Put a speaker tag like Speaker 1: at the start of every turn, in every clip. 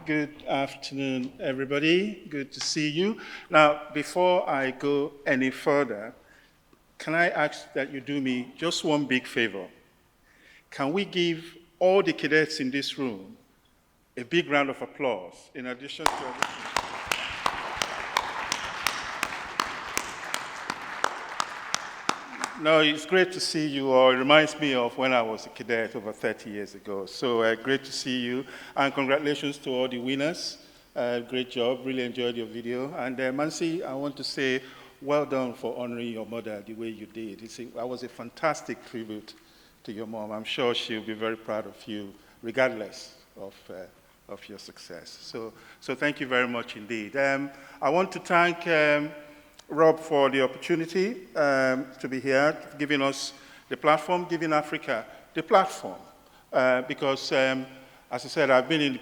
Speaker 1: Good afternoon, everybody. Good to see you. Now, before I go any further, can I ask that you do me just one big favor? Can we give all the cadets in this room a big round of applause in addition to everything? No, it's great to see you all. It reminds me of when I was a cadet over 30 years ago. So great to see you. And congratulations to all the winners. Great job. Really enjoyed your video. And Mansi, I want to say well done for honoring your mother the way you did. That was a fantastic tribute to your mom. I'm sure she'll be very proud of you, regardless of your success. So thank you very much indeed. I want to thank Rob for the opportunity to be here, giving us the platform, giving Africa the platform. Because, as I said, I've been in the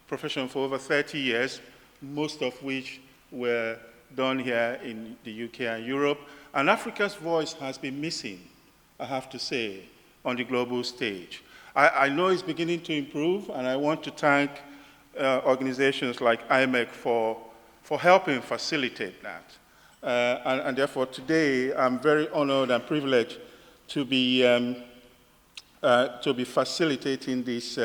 Speaker 1: profession for over 30 years, most of which were done here in the UK and Europe. And Africa's voice has been missing, I have to say, on the global stage. I know it's beginning to improve, and I want to thank organizations like IMEC for helping facilitate that. And therefore, today, I'm very honored and privileged to be facilitating this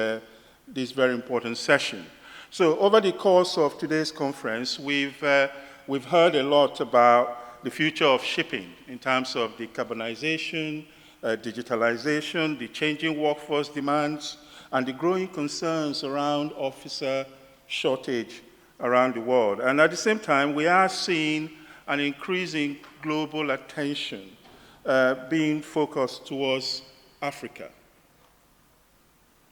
Speaker 1: very important session. So over the course of today's conference, we've heard a lot about the future of shipping in terms of decarbonization, digitalization, the changing workforce demands, and the growing concerns around officer shortage around the world. And at the same time, we are seeing an increasing global attention being focused towards Africa.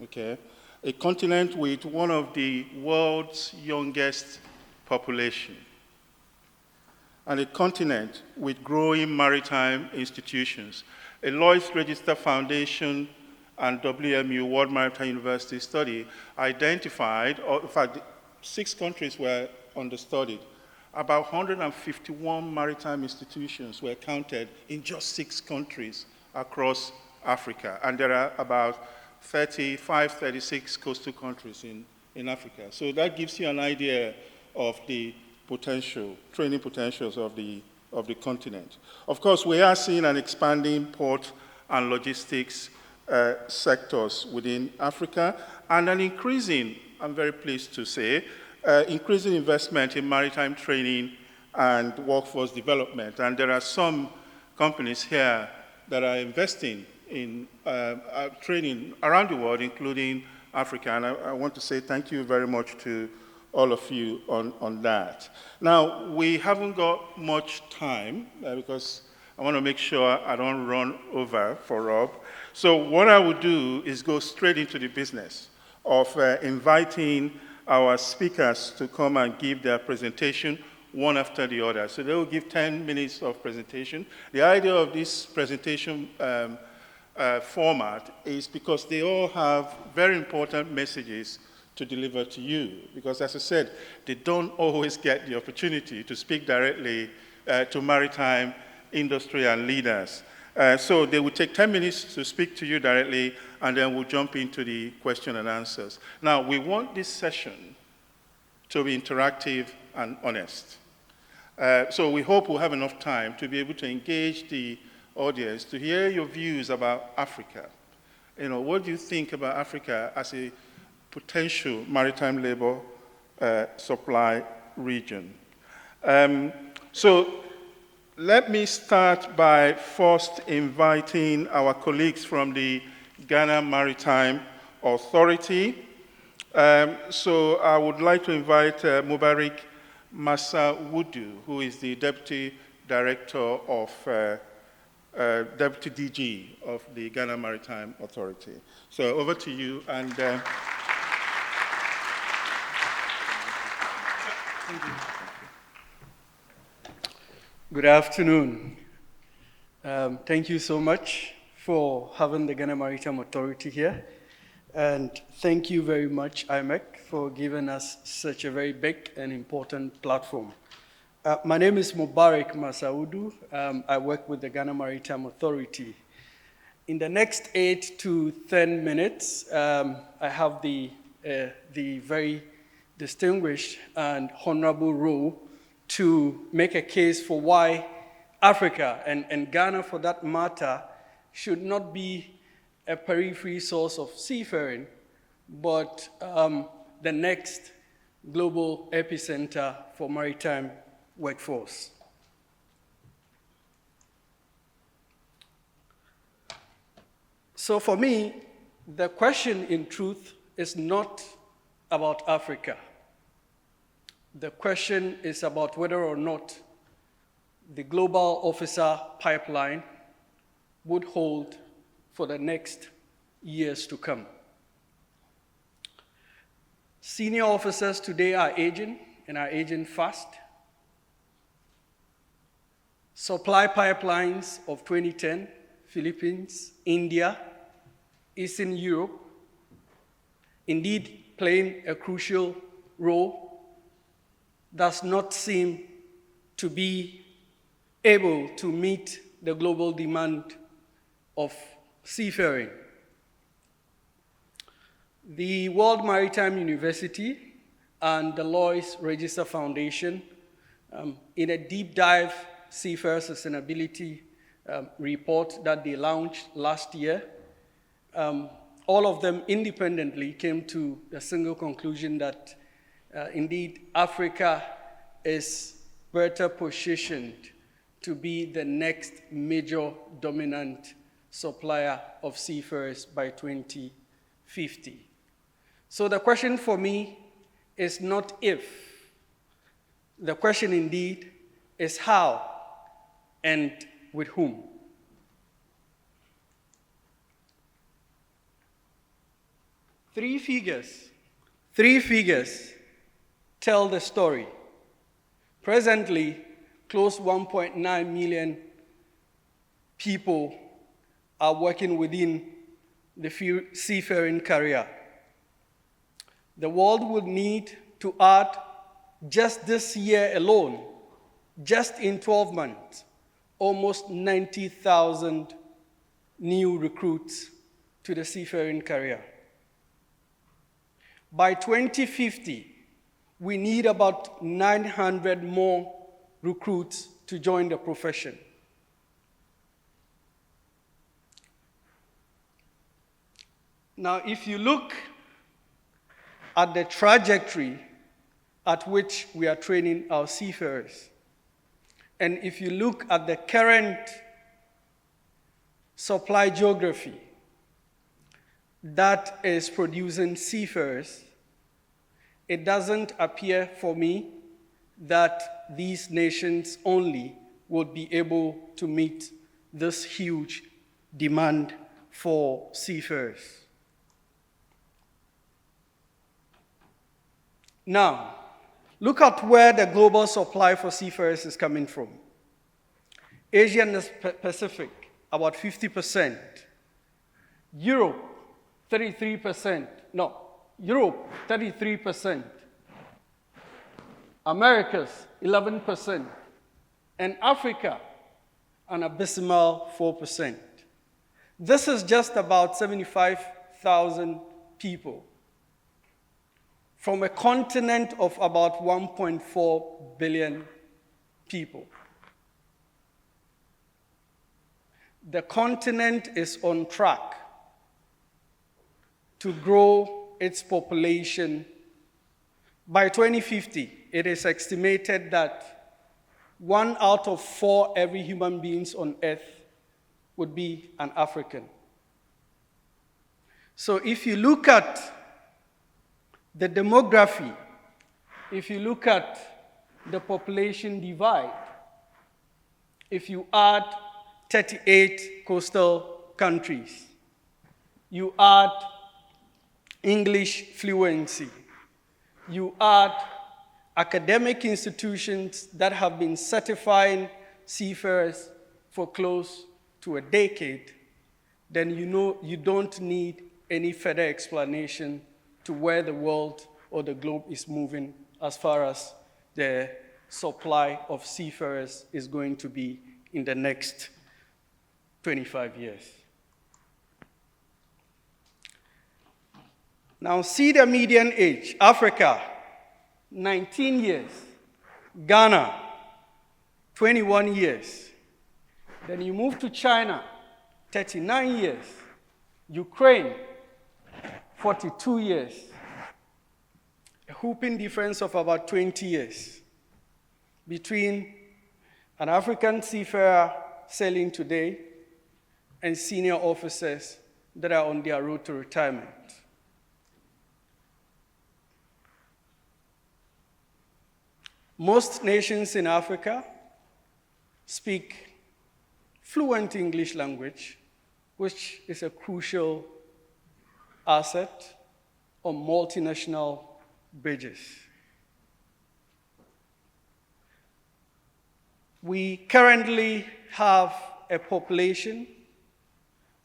Speaker 1: Okay? A continent with one of the world's youngest population, and a continent with growing maritime institutions. A Lloyd's Register Foundation and WMU, World Maritime University study, identified, or in fact, 6 countries were understudied. About 151 maritime institutions were counted in just 6 countries across Africa. And there are about 35, 36 coastal countries in Africa. So that gives you an idea of the training potentials of the continent. Of course, we are seeing an expanding port and logistics sectors within Africa, and an increasing, I'm very pleased to say, increasing investment in maritime training and workforce development. And there are some companies here that are investing in training around the world, including Africa. And I want to say thank you very much to all of you on that. Now, we haven't got much time because I want to make sure I don't run over for Rob. So what I will do is go straight into the business of inviting our speakers to come and give their presentation one after the other. So they will give 10 minutes of presentation. The idea of this presentation format is because they all have very important messages to deliver to you. Because as I said, they don't always get the opportunity to speak directly to maritime industry and leaders. So they will take 10 minutes to speak to you directly, and then we'll jump into the question and answers. Now, we want this session to be interactive and honest. So we hope we'll have enough time to be able to engage the audience, to hear your views about Africa. You know, what do you think about Africa as a potential maritime labor supply region? So let me start by first inviting our colleagues from the Ghana Maritime Authority. So I would like to invite Mubarick Maswudu, who is the Deputy Director of, Deputy DG of the Ghana Maritime Authority. So over to you, and thank you.
Speaker 2: Good afternoon. Thank you so much for having the Ghana Maritime Authority here. And thank you very much, IMEC, for giving us such a very big and important platform. My name is Mubarick Maswudu. I work with the Ghana Maritime Authority. In the next 8 to 10 minutes, I have the very distinguished and honorable role to make a case for why Africa, and Ghana for that matter, should not be a periphery source of seafaring, but the next global epicenter for maritime workforce. So for me, the question in truth is not about Africa. The question is about whether or not the global officer pipeline would hold for the next years to come. Senior officers today are aging, and are aging fast. Supply pipelines of 2010, Philippines, India, Eastern Europe, indeed playing a crucial role, does not seem to be able to meet the global demand of seafaring. The World Maritime University and the Lloyd's Register Foundation, in a deep dive seafarer sustainability report that they launched last year, all of them independently came to a single conclusion that indeed Africa is better positioned to be the next major dominant supplier of seafarers by 2050. So the question for me is not if. The question indeed is how and with whom. Three figures tell the story. Presently, close 1.9 million people are working within the seafaring career. The world would need to add, just this year alone, just in 12 months, almost 90,000 new recruits to the seafaring career. By 2050, we need about 900 more recruits to join the profession. Now, if you look at the trajectory at which we are training our seafarers, and if you look at the current supply geography that is producing seafarers, it doesn't appear for me that these nations only would be able to meet this huge demand for seafarers. Now, look at where the global supply for seafarers is coming from. Asia and the Pacific, about 50%. Europe, 33%. No, Europe, 33%. Americas, 11%. And Africa, an abysmal 4%. This is just about 75,000 people from a continent of about 1.4 billion people. The continent is on track to grow its population. By 2050, it is estimated that 1 out of 4 every human beings on Earth would be an African. So if you look at the demography, if you look at the population divide, if you add 38 coastal countries, you add English fluency, you add academic institutions that have been certifying seafarers for close to a decade, then you know you don't need any further explanation to where the world or the globe is moving as far as the supply of seafarers is going to be in the next 25 years. Now, see the median age. Africa, 19 years. Ghana, 21 years. Then you move to China, 39 years. Ukraine, 42 years. A whooping difference of about 20 years between an African seafarer sailing today and senior officers that are on their road to retirement. Most nations in Africa speak fluent English language, which is a crucial asset on multinational bridges. We currently have a population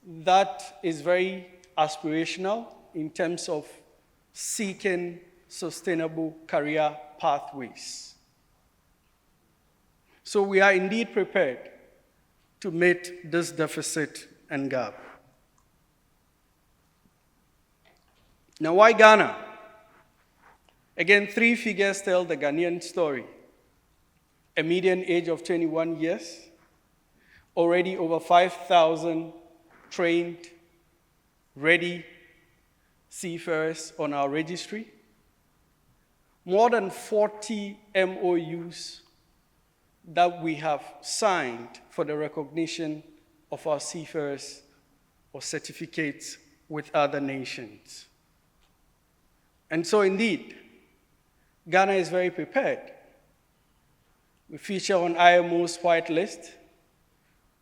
Speaker 2: that is very aspirational in terms of seeking sustainable career pathways. So we are indeed prepared to meet this deficit and gap. Now, why Ghana? Again, 3 figures tell the Ghanaian story. A median age of 21 years, already over 5,000 trained, ready seafarers on our registry, more than 40 MOUs that we have signed for the recognition of our seafarers or certificates with other nations. And so indeed, Ghana is very prepared. We feature on IMO's white list.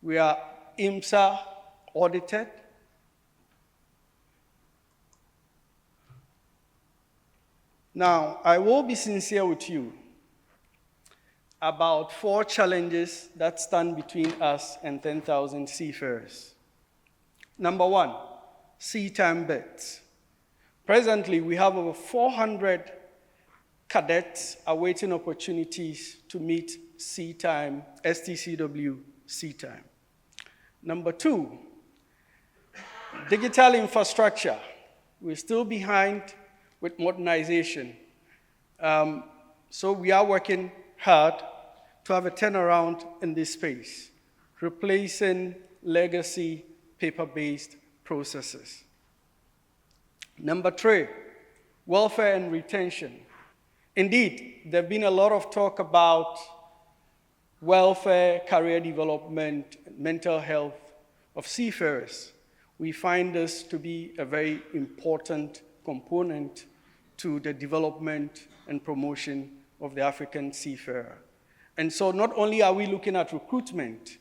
Speaker 2: We are IMSA audited. Now, I will be sincere with you about 4 challenges that stand between us and 10,000 seafarers. Number 1, sea time berths. Presently, we have over 400 cadets awaiting opportunities to meet sea time, STCW sea time. Number 2, digital infrastructure. We're still behind with modernization. So we are working hard to have a turnaround in this space, replacing legacy paper-based processes. Number 3, welfare and retention. Indeed, there's been a lot of talk about welfare, career development, mental health of seafarers. We find this to be a very important component to the development and promotion of the African seafarer. And so not only are we looking at recruitment,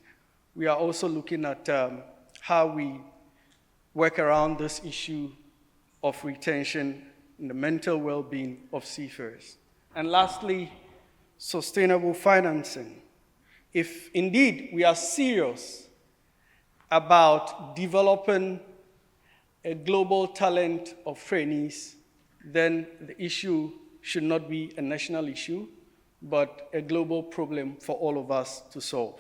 Speaker 2: we are also looking at how we work around this issue of retention and the mental well-being of seafarers. And lastly, sustainable financing. If indeed we are serious about developing a global talent of trainees, then the issue should not be a national issue, but a global problem for all of us to solve.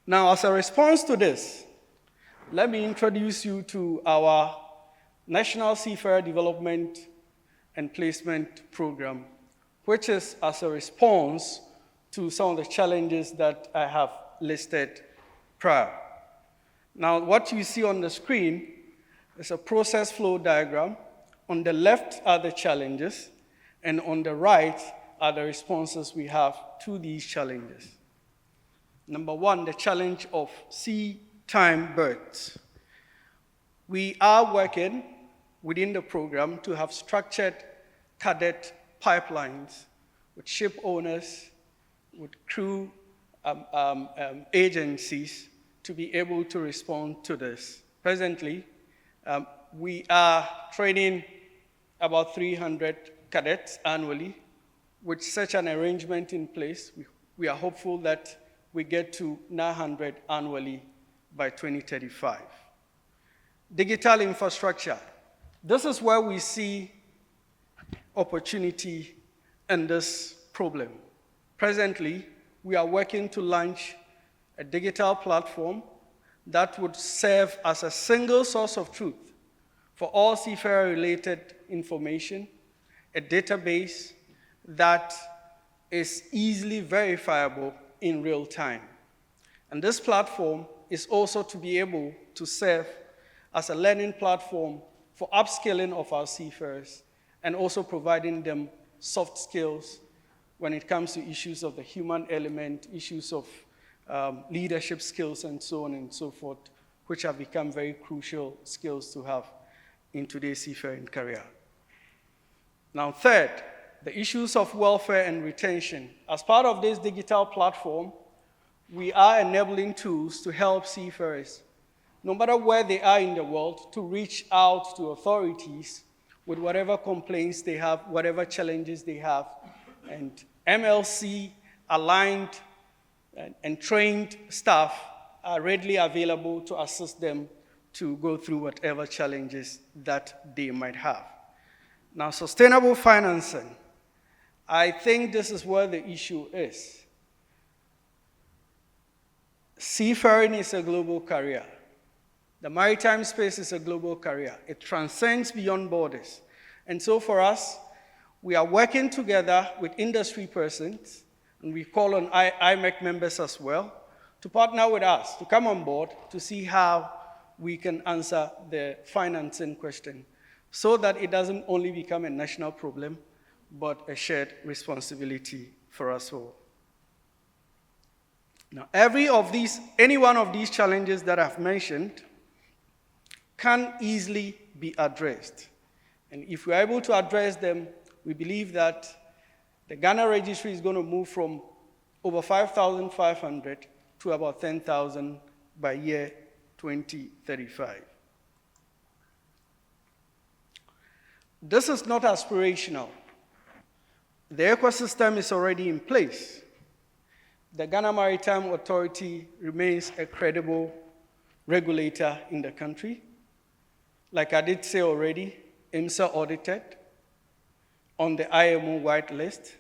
Speaker 2: Now, as a response to this, let me introduce you to our National Seafarer Development and Placement Program, which is as a response to some of the challenges that I have listed prior. Now, what you see on the screen is a process flow diagram. On the left are the challenges, and on the right are the responses we have to these challenges. Number 1, the challenge of sea time berths. We are working within the program to have structured cadet pipelines with ship owners, with crew agencies to be able to respond to this. Presently, we are training about 300 cadets annually. With such an arrangement in place, we are hopeful that we get to 900 annually by 2035. Digital infrastructure. This is where we see opportunity in this problem. Presently, we are working to launch a digital platform that would serve as a single source of truth for all seafarer-related information, a database that is easily verifiable in real time. And this platform is also to be able to serve as a learning platform for upskilling of our seafarers and also providing them soft skills when it comes to issues of the human element, issues of leadership skills and so on and so forth, which have become very crucial skills to have in today's seafaring career. Now, third, the issues of welfare and retention. As part of this digital platform, we are enabling tools to help seafarers, no matter where they are in the world, to reach out to authorities with whatever complaints they have, whatever challenges they have. And MLC aligned and trained staff are readily available to assist them to go through whatever challenges that they might have. Now, sustainable financing. I think this is where the issue is. Seafaring is a global career. The maritime space is a global career. It transcends beyond borders. And so for us, we are working together with industry persons, and we call on IMEC members as well, to partner with us, to come on board, to see how we can answer the financing question, so that it doesn't only become a national problem, but a shared responsibility for us all. Now, any one of these challenges that I've mentioned can easily be addressed. And if we're able to address them, we believe that the Ghana registry is going to move from over 5,500 to about 10,000 by year 2035. This is not aspirational. The ecosystem is already in place. The Ghana Maritime Authority remains a credible regulator in the country. Like I did say already, IMSA audited on the IMO white list.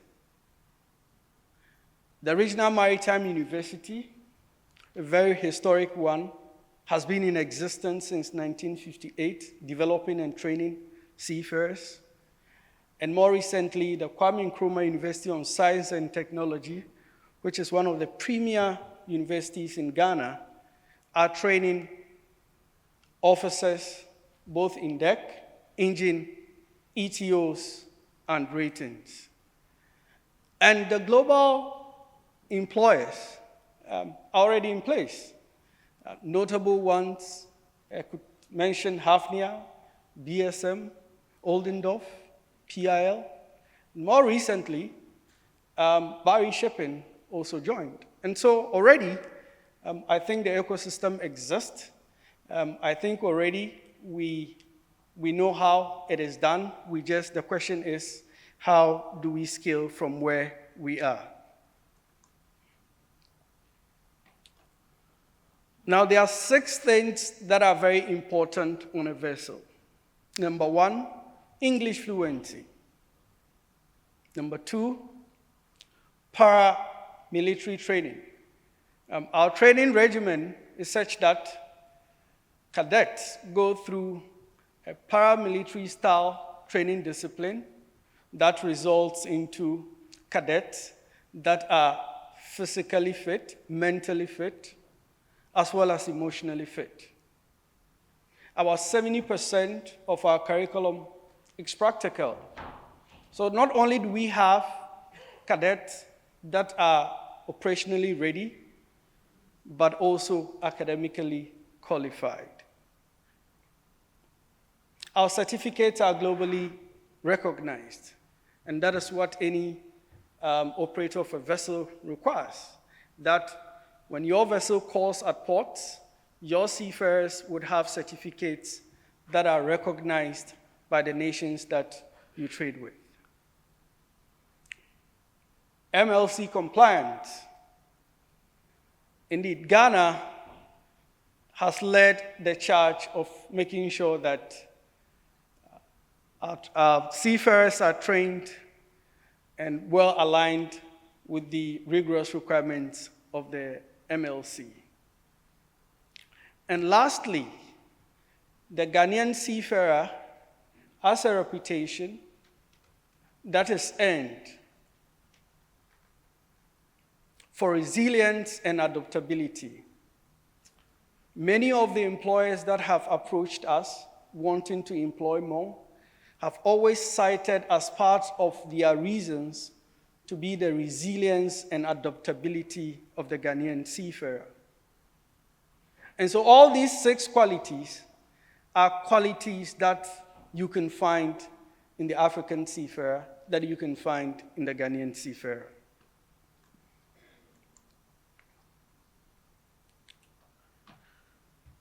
Speaker 2: The Regional Maritime University, a very historic one, has been in existence since 1958, developing and training seafarers. And more recently, the Kwame Nkrumah University on Science and Technology, which is one of the premier universities in Ghana, are training officers both in deck, engine, ETOs, and ratings. And the global employers are already in place. Notable ones, I could mention Athehnija, BSM, Oldendorf, PIL. More recently, Barry Shipping also joined. And so already, I think the ecosystem exists. I think already we know how it is done. The question is, how do we scale from where we are? Now, there are 6 things that are very important on a vessel. Number 1, English fluency. Number 2, paramilitary training. Our training regimen is such that cadets go through a paramilitary style training discipline that results into cadets that are physically fit, mentally fit, as well as emotionally fit. About 70% of our curriculum is practical. So not only do we have cadets that are operationally ready, but also academically qualified. Our certificates are globally recognized, and that is what any operator of a vessel requires, that when your vessel calls at ports, your seafarers would have certificates that are recognized by the nations that you trade with. MLC compliance. Indeed, Ghana has led the charge of making sure that our seafarers are trained and well aligned with the rigorous requirements of the MLC. And lastly, the Ghanaian seafarer has a reputation that is earned for resilience and adaptability. Many of the employers that have approached us wanting to employ more have always cited as part of their reasons to be the resilience and adaptability of the Ghanaian seafarer. And so all these 6 qualities are qualities that you can find in the African seafarer, that you can find in the Ghanaian seafarer.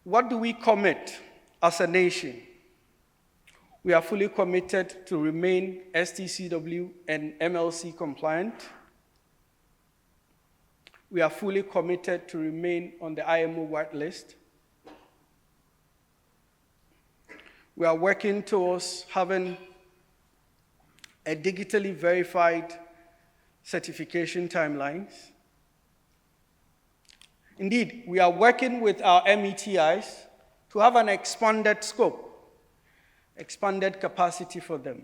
Speaker 2: What do we commit as a nation? We are fully committed to remain STCW and MLC compliant. We are fully committed to remain on the IMO whitelist. We are working towards having a digitally verified certification timelines. Indeed, we are working with our METIs to have an expanded scope, expanded capacity for them.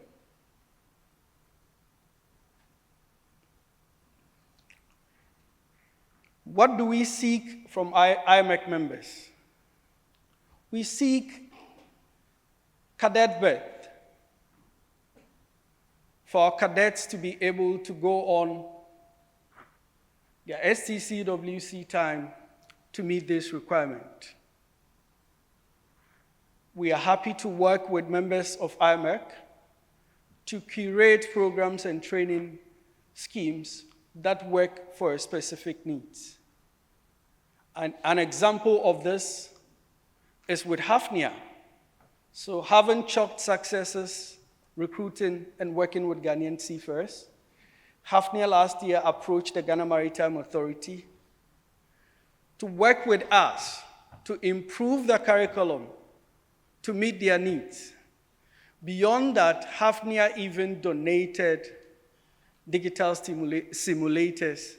Speaker 2: What do we seek from IMEC members? We seek cadet berth for our cadets to be able to go on their STCWC time to meet this requirement. We are happy to work with members of IMEC to curate programs and training schemes that work for specific needs. And an example of this is with Athehnija. So having chalked successes recruiting and working with Ghanaian seafarers, Athehnija last year approached the Ghana Maritime Authority to work with us to improve the curriculum to meet their needs. Beyond that, Athehnija even donated digital simulators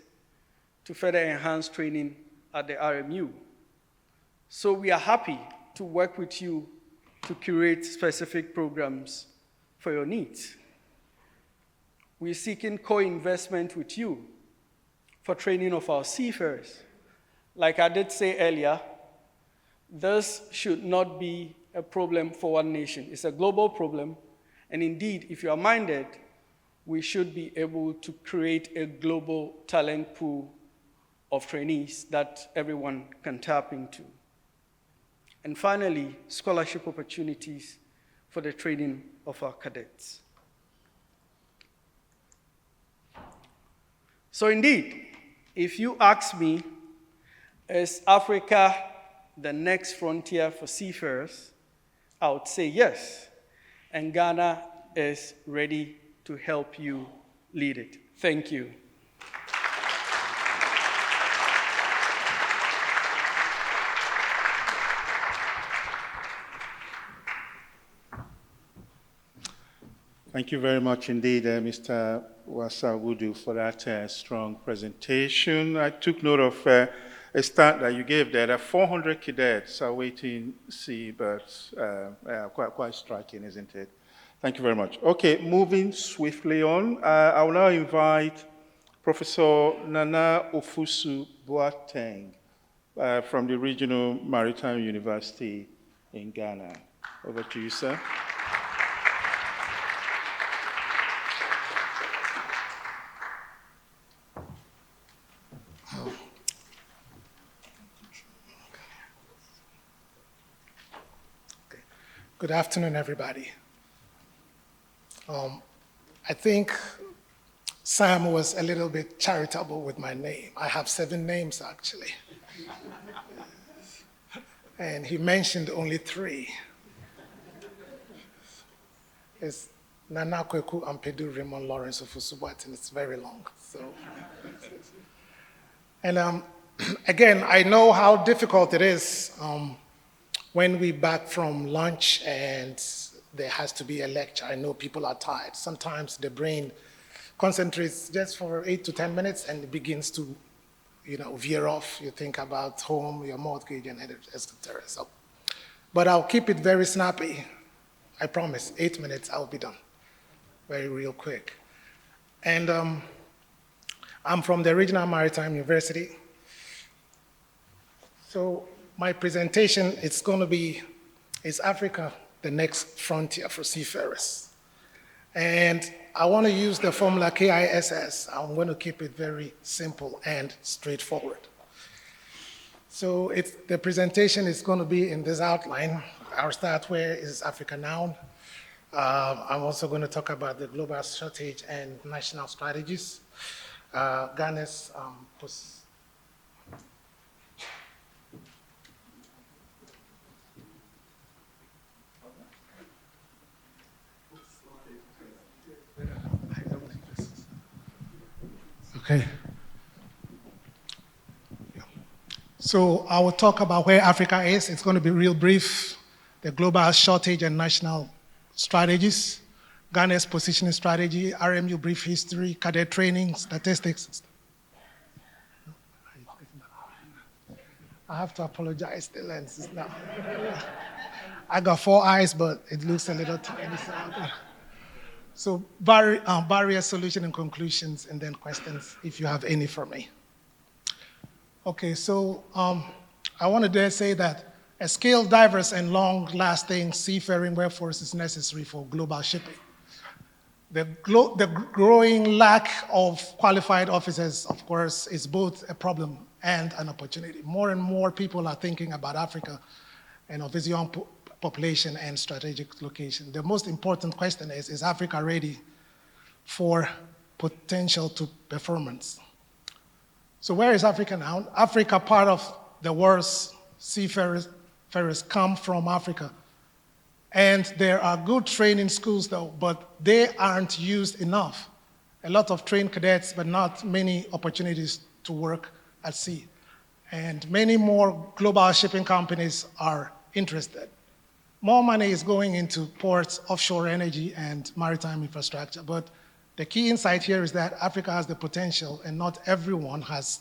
Speaker 2: to further enhance training at the RMU. So we are happy to work with you to curate specific programs for your needs. We're seeking co-investment with you for training of our seafarers. Like I did say earlier, this should not be a problem for one nation. It's a global problem, and indeed, if you are minded, we should be able to create a global talent pool of trainees that everyone can tap into. And finally, scholarship opportunities for the training of our cadets. So indeed, if you ask me, is Africa the next frontier for seafarers? I would say yes, and Ghana is ready to help you lead it. Thank you.
Speaker 1: Thank you very much indeed, Mr. Maswudu, for that strong presentation. I took note of a stat that you gave there, that 400 cadets are waiting seabirds. Quite striking, isn't it? Thank you very much. Okay, moving swiftly on, I will now invite Professor Nana Ofosu Boateng from the Regional Maritime University in Ghana. Over to you, sir.
Speaker 3: Good afternoon, everybody. I think Sam was a little bit charitable with my name. I have 7 names, actually. And he mentioned only 3. It's Nana Kweku Ampedu Raymond Lawrence Ofosu Boateng. It's very long. So, and again, I know how difficult it is when we back from lunch and there has to be a lecture. I know people are tired. Sometimes the brain concentrates just for 8 to 10 minutes and it begins to, veer off. You think about home, your mortgage, and etc. So but I'll keep it very snappy. I promise, 8 minutes, I'll be done. Very real quick. And I'm from the Regional Maritime University. So my presentation, it's going to be, is Africa the next frontier for seafarers? And I want to use the formula KISS. I'm going to keep it very simple and straightforward. So the presentation is going to be in this outline. I'll start where is Africa now. I'm also going to talk about the global shortage and national strategies. Ghana's Okay. So I will talk about where Africa is. It's going to be real brief. The global shortage and national strategies, Ghana's positioning strategy, RMU brief history, cadet training, statistics. I have to apologize, the lens is now. I got 4 eyes, but it looks a little tiny. So barrier solution and conclusions, and then questions if you have any for me. Okay, so I want to dare say that a skilled, diverse, and long-lasting seafaring workforce is necessary for global shipping. The growing lack of qualified officers, of course, is both a problem and an opportunity. More and more people are thinking about Africa and of its young population and strategic location. The most important question is Africa ready for potential to performance? So where is Africa now? Africa, part of the world's seafarers come from Africa. And there are good training schools though, but they aren't used enough. A lot of trained cadets, but not many opportunities to work at sea. And many more global shipping companies are interested. More money is going into ports, offshore energy, and maritime infrastructure. But the key insight here is that Africa has the potential, and not everyone has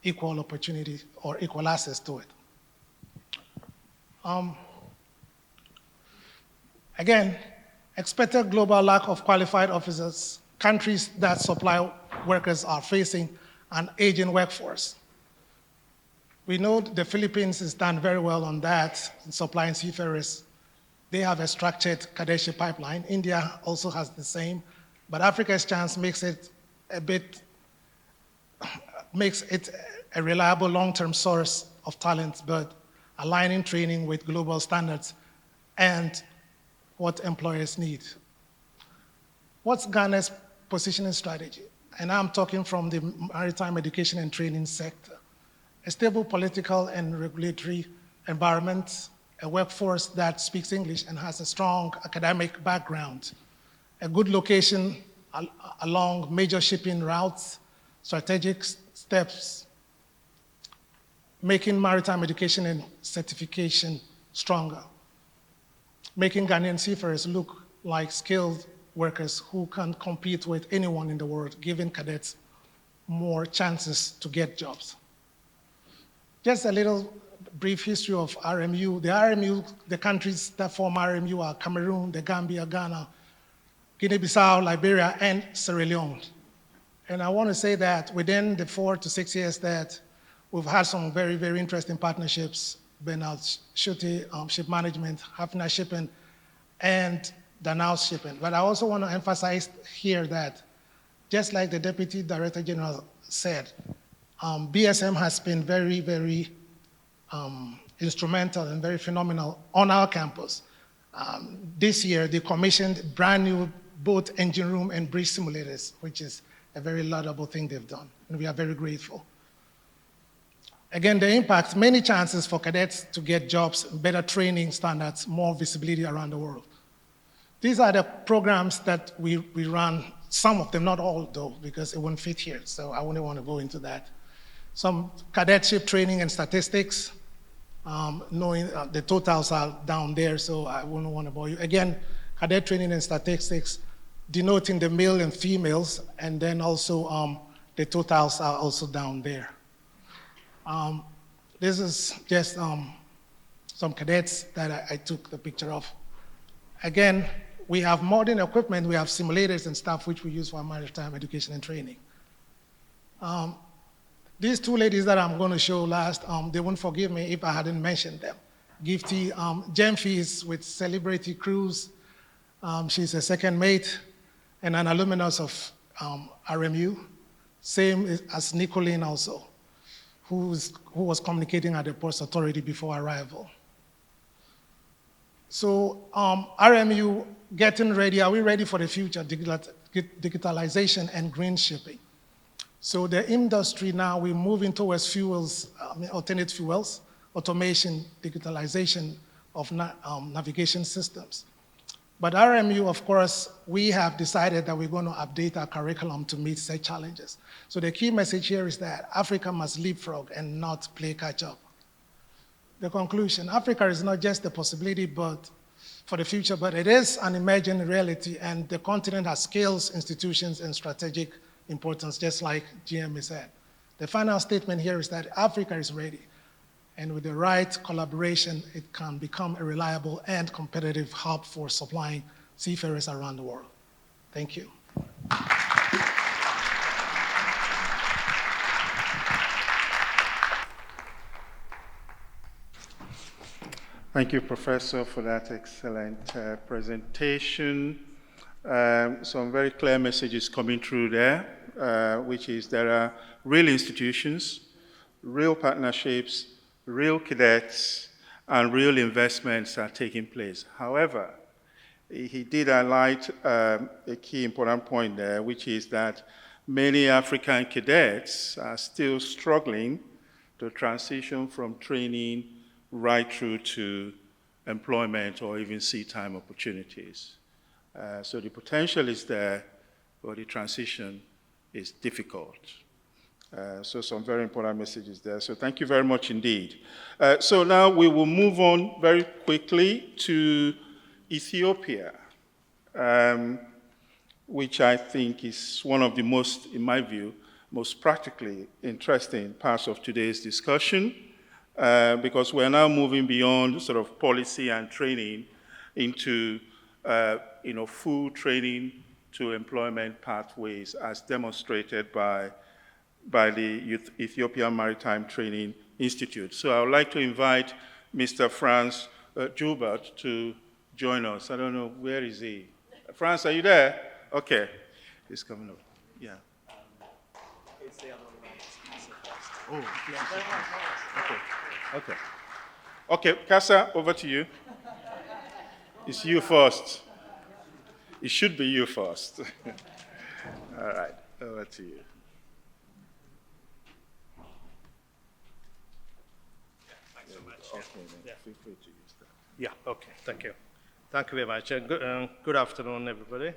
Speaker 3: equal opportunity or equal access to it. Again, expected global lack of qualified officers. Countries that supply workers are facing an aging workforce. We know the Philippines has done very well on that in supplying seafarers. They have a structured cadetship pipeline. India also has the same, but Africa's chance makes it a reliable long-term source of talent, but aligning training with global standards and what employers need. What's Ghana's positioning strategy? And I'm talking from the maritime education and training sector. A stable political and regulatory environment, a workforce that speaks English and has a strong academic background, a good location along major shipping routes, strategic steps, making maritime education and certification stronger, making Ghanaian seafarers look like skilled workers who can compete with anyone in the world, giving cadets more chances to get jobs. Just a little brief history of RMU. The RMU, the countries that form RMU are Cameroon, the Gambia, Ghana, Guinea-Bissau, Liberia, and Sierra Leone. And I want to say that within the 4 to 6 years that we've had some very, very interesting partnerships, Bernard Schutte, Ship Management, Athehnija Shipping, and Danaus Shipping. But I also want to emphasize here that just like the Deputy Director General said, BSM has been very, very instrumental and very phenomenal on our campus. This year, they commissioned brand new boat engine room and bridge simulators, which is a very laudable thing they've done, and we are very grateful. Again, the impact, many chances for cadets to get jobs, better training standards, more visibility around the world. These are the programs that we run, some of them, not all though, because it wouldn't fit here, so I wouldn't want to go into that. Some cadetship training and statistics, knowing the totals are down there, so I wouldn't want to bore you. Again, cadet training and statistics, denoting the male and females, and then also the totals are also down there. This is just some cadets that I took the picture of. Again, we have modern equipment, we have simulators and stuff which we use for maritime education and training. These two ladies that I'm going to show last, they won't forgive me if I hadn't mentioned them. Gifty, Gemfi is with Celebrity Cruise. She's a second mate and an alumnus of RMU. Same as Nicolene also, who was communicating at the Ports Authority before arrival. So RMU getting ready, are we ready for the future, digitalization and green shipping? So the industry now, we're moving towards fuels, alternate fuels, automation, digitalization of navigation systems. But RMU, of course, we have decided that we're going to update our curriculum to meet such challenges. So the key message here is that Africa must leapfrog and not play catch up. The conclusion, Africa is not just a possibility for the future, but it is an emerging reality, and the continent has skills, institutions, and strategic importance, just like GMA said. The final statement here is that Africa is ready, and with the right collaboration, it can become a reliable and competitive hub for supplying seafarers around the world. Thank you.
Speaker 1: Thank you, Professor, for that excellent presentation. Some very clear messages coming through there, which is there are real institutions, real partnerships, real cadets, and real investments are taking place. However, he did highlight a key important point there, which is that many African cadets are still struggling to transition from training right through to employment or even sea-time opportunities. So the potential is there, but the transition is difficult. So some very important messages there. So thank you very much indeed. So now we will move on very quickly to Ethiopia, which I think is one of the most, in my view, most practically interesting parts of today's discussion, because we're now moving beyond sort of policy and training into full training to employment pathways as demonstrated by the Ethiopian Maritime Training Institute. So I would like to invite Mr. Frans Joubert to join us. I don't know, where is he? Frans, are you there? Okay, he's coming up. Yeah.
Speaker 4: It's the other one.
Speaker 1: Oh, okay. Okay. Okay, Kassa, over to you. It's you first. It should be you first. All right, over to you.
Speaker 4: Thanks so much.
Speaker 1: Okay, feel free to use that.
Speaker 4: Yeah, okay, thank you. Thank you very much. Good afternoon, everybody.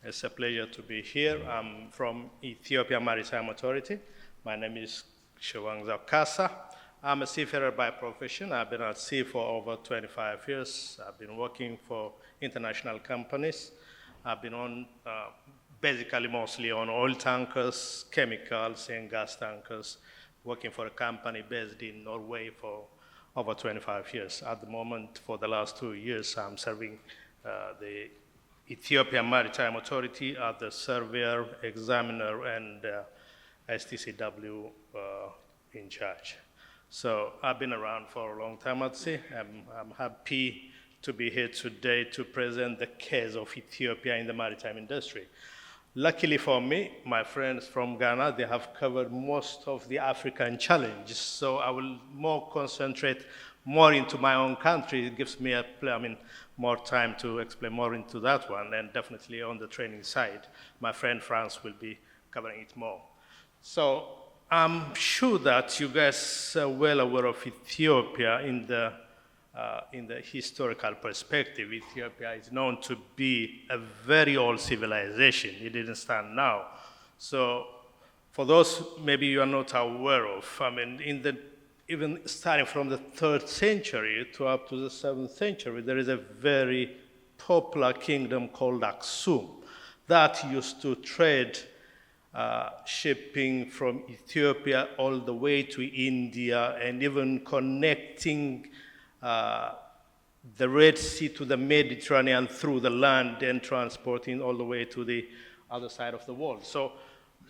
Speaker 4: It's a pleasure to be here. I'm from Ethiopian Maritime Authority. My name is Shewagizaw Kassa. I'm a seafarer by profession. I've been at sea for over 25 years. I've been working for international companies. I've been on basically mostly on oil tankers, chemicals, and gas tankers, working for a company based in Norway for over 25 years. At the moment, for the last 2 years, I'm serving the Ethiopian Maritime Authority as the surveyor, examiner, and STCW in charge. So I've been around for a long time at sea. I'm happy to be here today to present the case of Ethiopia in the maritime industry. Luckily for me, my friends from Ghana, they have covered most of the African challenges. So I will more concentrate more into my own country. It gives me more time to explain more into that one, and definitely on the training side, my friend Frans will be covering it more. So I'm sure that you guys are well aware of Ethiopia in the historical perspective. Ethiopia is known to be a very old civilization. It didn't start now. So for those maybe you are not aware of, even starting from the 3rd century to up to the 7th century, there is a very popular kingdom called Aksum that used to trade shipping from Ethiopia all the way to India, and even connecting the Red Sea to the Mediterranean through the land and transporting all the way to the other side of the world. So,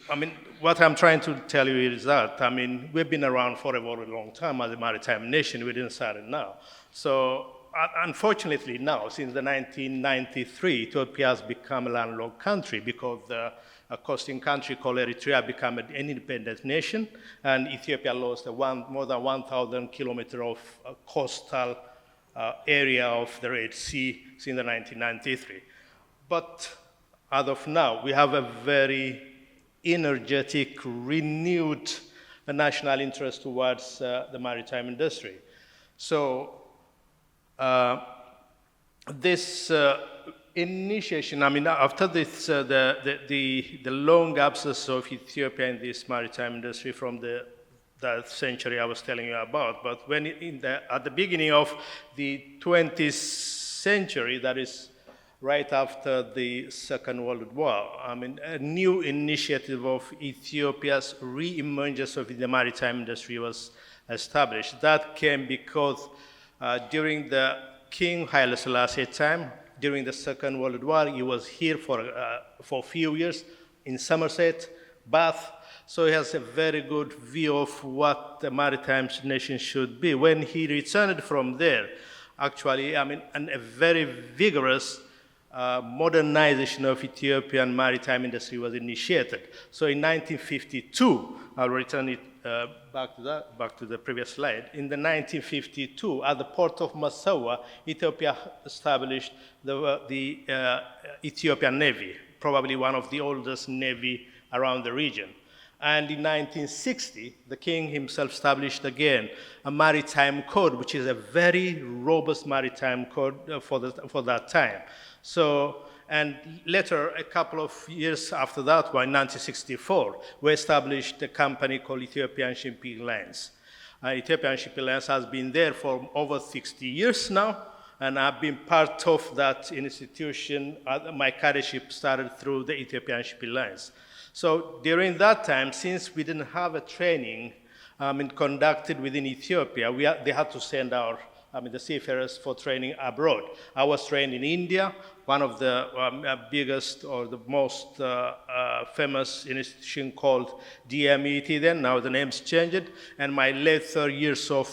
Speaker 4: I mean, what I'm trying to tell you is that, I mean, we've been around for a very long time as a maritime nation. We didn't start it now. So, unfortunately now, since the 1993, Ethiopia has become a landlocked country because a coasting country called Eritrea became an independent nation, and Ethiopia lost more than 1,000 kilometers of coastal area of the Red Sea since the 1993. But as of now, we have a very energetic, renewed national interest towards the maritime industry. So this initiation, I mean, after this, the long absence of Ethiopia in this maritime industry from that century I was telling you about, but when at the beginning of the 20th century, that is right after the Second World War, I mean, a new initiative of Ethiopia's re-emergence of the maritime industry was established. That came because during the King Haile Selassie time, during the Second World War, he was here for a few years in Somerset, Bath, so he has a very good view of what the maritime nation should be. When he returned from there, actually, I mean, a very vigorous modernization of Ethiopian maritime industry was initiated. So in 1952, I'll return it back to the previous slide. In the 1952, at the port of Maswudu, Ethiopia established the Ethiopian Navy, probably one of the oldest navy around the region. And in 1960, the king himself established again a maritime code, which is a very robust maritime code for that time. So, and later, a couple of years after that, in 1964, we established a company called Ethiopian Shipping Lines. Ethiopian Shipping Lines has been there for over 60 years now, and I've been part of that institution. My cadetship started through the Ethiopian Shipping Lines. So during that time, since we didn't have a training conducted within Ethiopia, they had to send the seafarers for training abroad. I was trained in India, one of the biggest or the most famous institution called DMET then, now the name's changed, and my later years of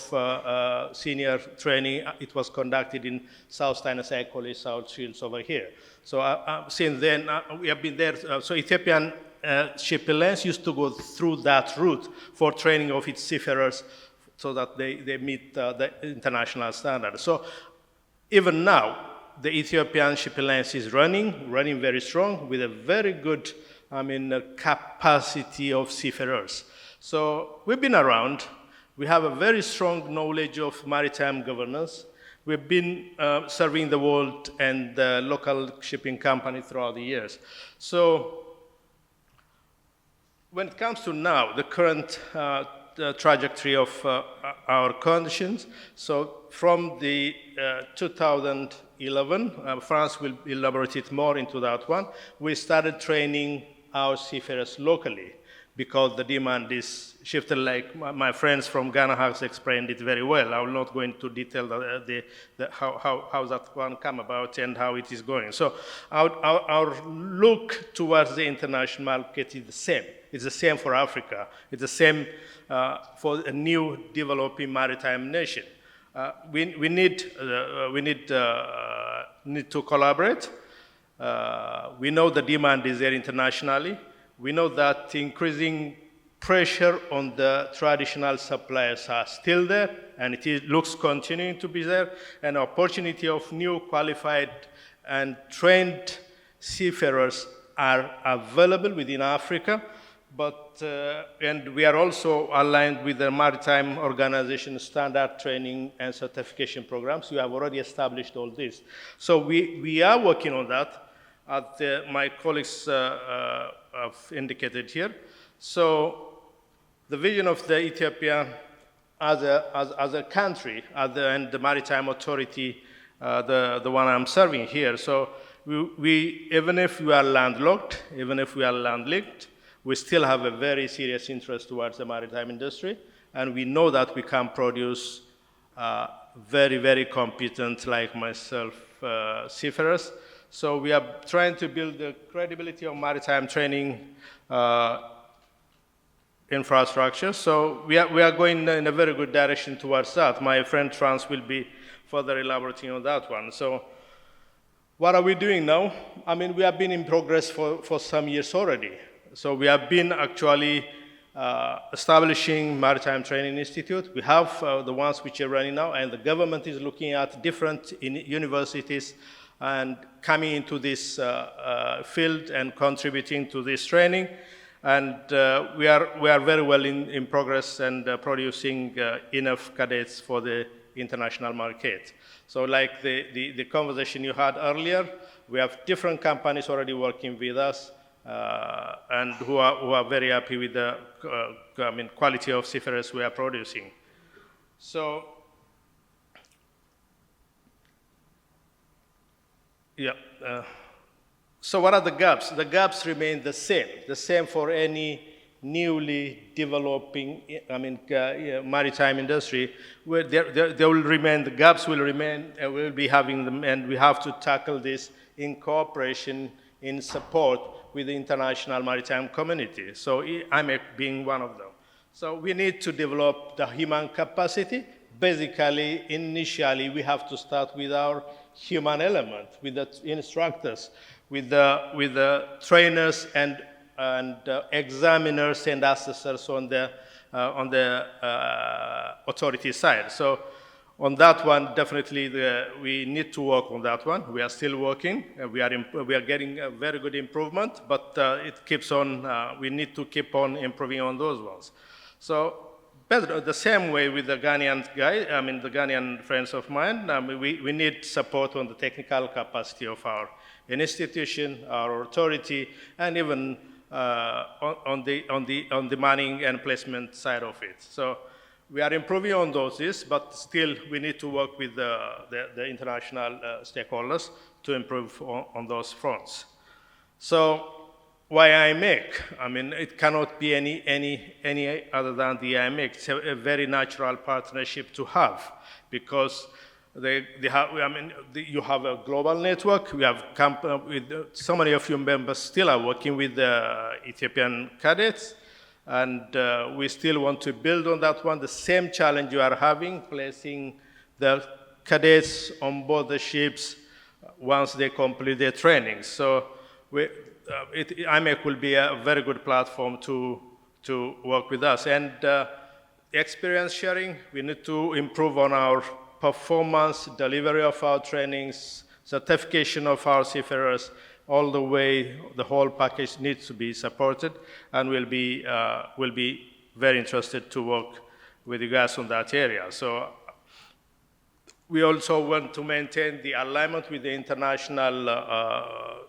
Speaker 4: senior training, it was conducted in South Tyneside College, South Shields over here. So since then, we have been there. So Ethiopian Shipping Lines used to go through that route for training of its seafarers so that they meet the international standards. So even now, the Ethiopian Shipping Lines is running very strong with a very good, capacity of seafarers. So we've been around. We have a very strong knowledge of maritime governance. We've been serving the world and the local shipping company throughout the years. So when it comes to now, the current the trajectory of our conditions. So from the 2011, Frans will elaborate it more into that one, we started training our seafarers locally because the demand is shifted, like my friends from Ghana has explained it very well. I will not go into detail how that one come about and how it is going. So our look towards the international market is the same. It's the same for Africa. It's the same for a new developing maritime nation. We need to collaborate. We know the demand is there internationally. We know that increasing pressure on the traditional suppliers are still there, and looks continuing to be there. An opportunity of new qualified and trained seafarers are available within Africa. But, and we are also aligned with the Maritime Organization standard training and certification programs. We have already established all this. So we are working on that, as my colleagues have indicated here. So the vision of the Ethiopia as a country, and the Maritime Authority, the one I'm serving here. So we even if we are landlocked, even if we are land-linked, we still have a very serious interest towards the maritime industry, and we know that we can produce very, very competent, like myself, seafarers. So we are trying to build the credibility of maritime training infrastructure. So we are going in a very good direction towards that. My friend Frans will be further elaborating on that one. So what are we doing now? I mean, we have been in progress for some years already. So we have been actually establishing Maritime Training Institute. We have the ones which are running now, and the government is looking at different universities and coming into this field and contributing to this training. And we are very well in progress and producing enough cadets for the international market. So like the conversation you had earlier, we have different companies already working with us and who are very happy with the quality of seafarers we are producing. So, yeah. So what are the gaps? The gaps remain the same for any newly developing, maritime industry. Where they will remain, the gaps will remain, we'll be having them, and we have to tackle this in cooperation, in support with the international maritime community. So IMEC being one of them. So we need to develop the human capacity. Basically, initially, we have to start with our human element, with the instructors, with the trainers and examiners and assessors on the authority side. So on that one, definitely we need to work on that one. We are still working. We are getting a very good improvement, but it keeps on. We need to keep on improving on those ones. So the same way with the Ghanaian the Ghanaian friends of mine, we need support on the technical capacity of our institution, our authority, and even on the manning and placement side of it. So we are improving on those, but still we need to work with the international stakeholders to improve on those fronts. So why IMEC? I mean, it cannot be any other than the IMEC. It's a very natural partnership to have because you have a global network. We have with so many of your members still are working with the Ethiopian cadets, and we still want to build on that one. The same challenge you are having, placing the cadets on board the ships once they complete their training. So IMEC will be a very good platform to work with us. And experience sharing, we need to improve on our performance, delivery of our trainings, certification of our seafarers, all the way, the whole package needs to be supported, and we'll be very interested to work with you guys on that area. So we also want to maintain the alignment with the international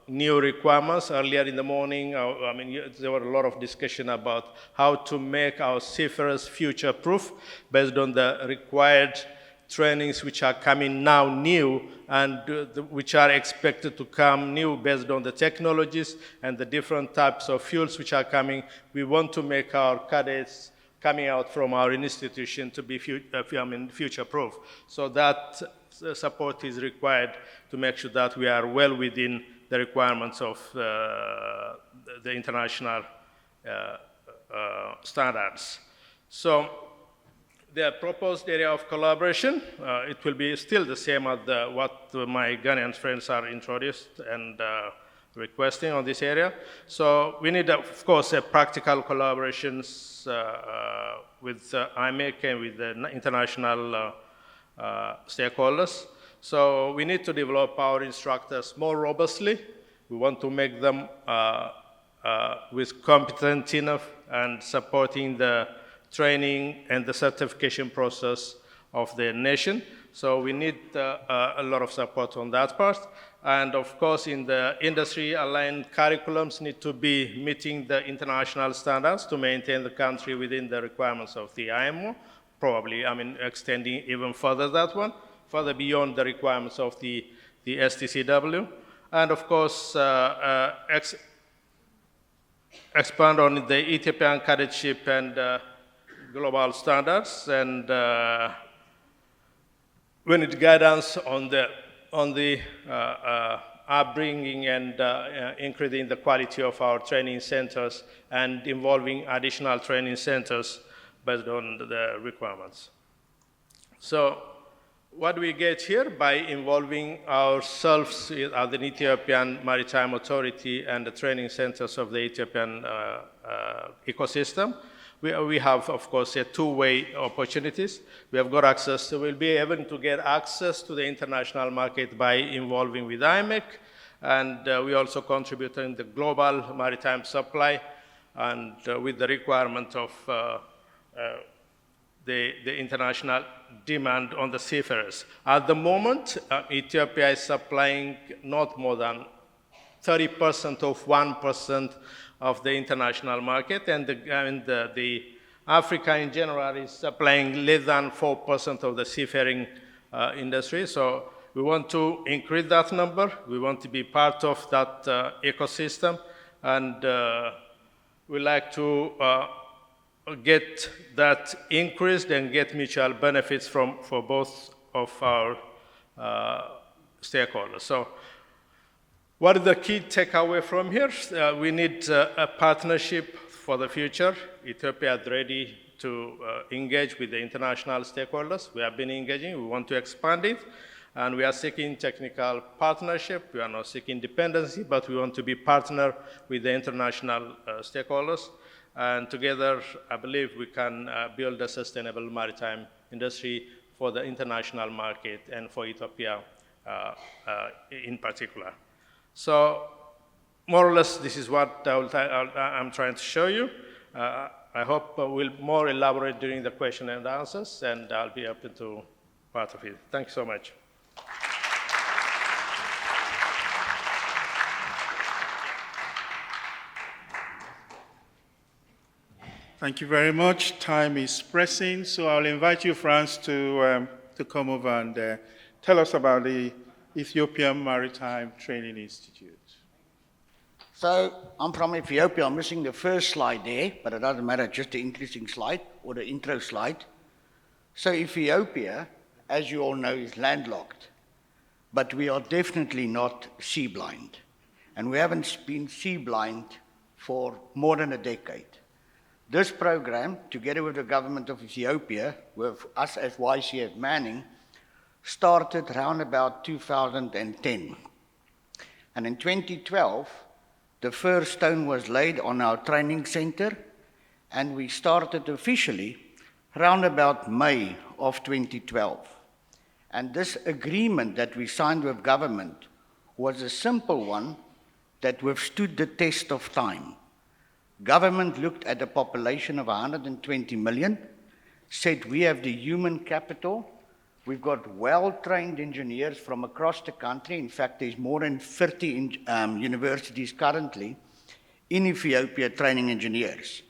Speaker 4: new requirements. Earlier in the morning, there were a lot of discussion about how to make our seafarers future-proof based on the required trainings which are coming now new and which are expected to come new based on the technologies and the different types of fuels which are coming. We want to make our cadets coming out from our institution to be future-proof. So that support is required to make sure that we are well within the requirements of the international standards. So the proposed area of collaboration, it will be still the same as what my Ghanaian friends are introduced and requesting on this area. So we need, of course, practical collaborations with IMEC and with the international stakeholders. So we need to develop our instructors more robustly. We want to make them with competent enough and supporting the training and the certification process of the nation. So we need a lot of support on that part. And of course, in the industry-aligned curriculums need to be meeting the international standards to maintain the country within the requirements of the IMO, probably, extending even further that one, further beyond the requirements of the STCW. And of course, expand on the Ethiopian cadetship and global standards, and we need guidance on the upbringing and increasing the quality of our training centers and involving additional training centers based on the requirements. So what we get here by involving ourselves as the Ethiopian Maritime Authority and the training centers of the Ethiopian ecosystem, we have, of course, a two-way opportunities. We have got access, so we'll be able to get access to the international market by involving with IMEC, and we also contribute in the global maritime supply and with the requirement of the international demand on the seafarers. At the moment, Ethiopia is supplying not more than 30% of 1% of the international market, and the Africa in general is supplying less than 4% of the seafaring industry. So we want to increase that number. We want to be part of that ecosystem, and we like to get that increased and get mutual benefits for both of our stakeholders. So what is the key takeaway from here? We need a partnership for the future. Ethiopia is ready to engage with the international stakeholders. We have been engaging. We want to expand it. And we are seeking technical partnership. We are not seeking dependency, but we want to be partner with the international stakeholders. And together, I believe we can build a sustainable maritime industry for the international market and for Ethiopia in particular. So more or less, this is what I'm trying to show you. I hope we'll more elaborate during the question and answers, and I'll be open to part of it. Thank you so much.
Speaker 1: Thank you very much. Time is pressing, so I'll invite you, Frans, to come over and tell us about the Ethiopian Maritime Training Institute.
Speaker 5: So I'm from Ethiopia. I'm missing the first slide there, but it doesn't matter, just the interesting slide or the intro slide. So Ethiopia, as you all know, is landlocked, but we are definitely not sea blind. And we haven't been sea blind for more than a decade. This program, together with the government of Ethiopia, with us as YCF Manning, started around about 2010. And in 2012, the first stone was laid on our training center, and we started officially around about May of 2012. And this agreement that we signed with government was a simple one that withstood the test of time. Government looked at a population of 120 million, said we have the human capital, we've got well-trained engineers from across the country. In fact, there's more than 30 universities currently in Ethiopia training engineers.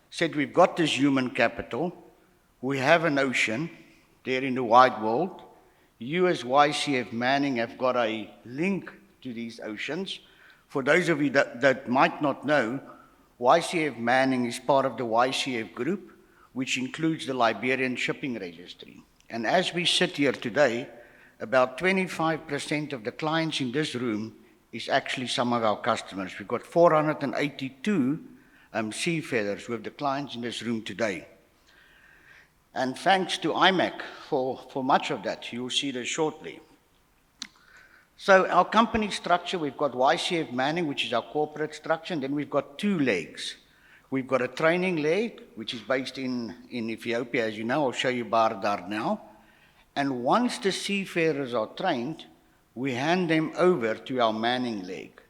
Speaker 5: Said we've got this human capital, we have an ocean there in the wide world. You as YCF Manning have got a link to these oceans. For those of you that might not know, YCF Manning is part of the YCF group, which includes the Liberian Shipping Registry. And as we sit here today, about 25% of the clients in this room is actually some of our customers. We've got 482 seafarers with the clients in this room today. And thanks to IMEC for much of that. You'll see this shortly. So our company structure, we've got YCF Manning, which is our corporate structure, and then we've got two legs. We've got a training leg, which is based in Ethiopia, as you know. I'll show you Bardar now. And once the seafarers are trained, we hand them over to our Manning leg.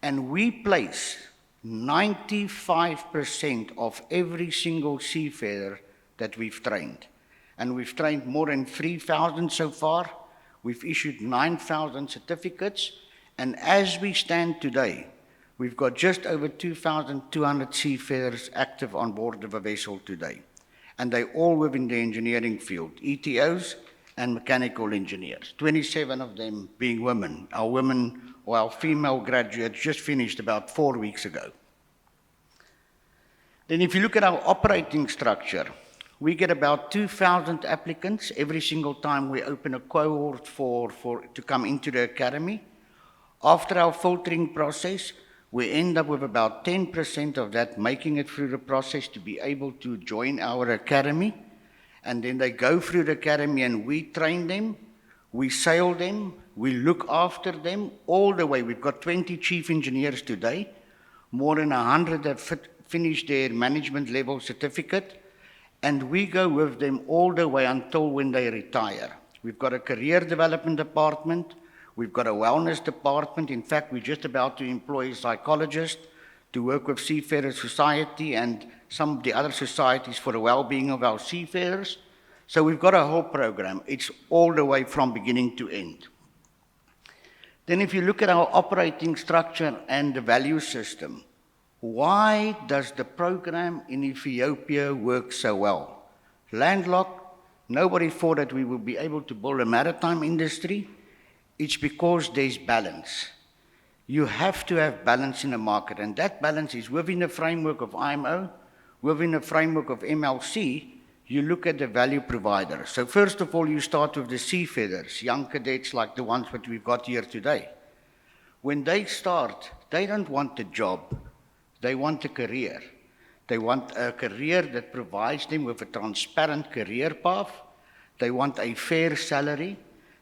Speaker 5: And we place 95% of every single seafarer that we've trained. And we've trained more than 3,000 so far. We've issued 9,000 certificates, and as we stand today, we've got just over 2,200 seafarers active on board of a vessel today. And they're all within the engineering field, ETOs and mechanical engineers, 27 of them being women. Our women, or our female graduates, just finished about 4 weeks ago. Then if you look at our operating structure, We get about 2,000 applicants every single time we open a cohort to come into the academy. After our filtering process, we end up with about 10% of that making it through the process to be able to join our academy. And then they go through the academy and we train them, we sail them, we look after them all the way. We've got 20 chief engineers today. More than 100 have finished their management level certificate. And we go with them all the way until when they retire. We've got a career development department. We've got a wellness department. In fact, we're just about to employ a psychologist to work with Seafarers Society and some of the other societies for the well-being of our seafarers. So we've got a whole program. It's all the way from beginning to end. Then if you look at our operating structure and the value system, why does the program in Ethiopia work so well? Landlocked, nobody thought that we would be able to build a maritime industry. It's because there's balance. You have to have balance in the market, and that balance is within the framework of IMO, within the framework of MLC. You look at the value provider. So first of all, you start with the seafarers, young cadets like the ones that we've got here today. When they start, they don't want a job. They want a career. They want a career that provides them with a transparent career path. They want a fair salary.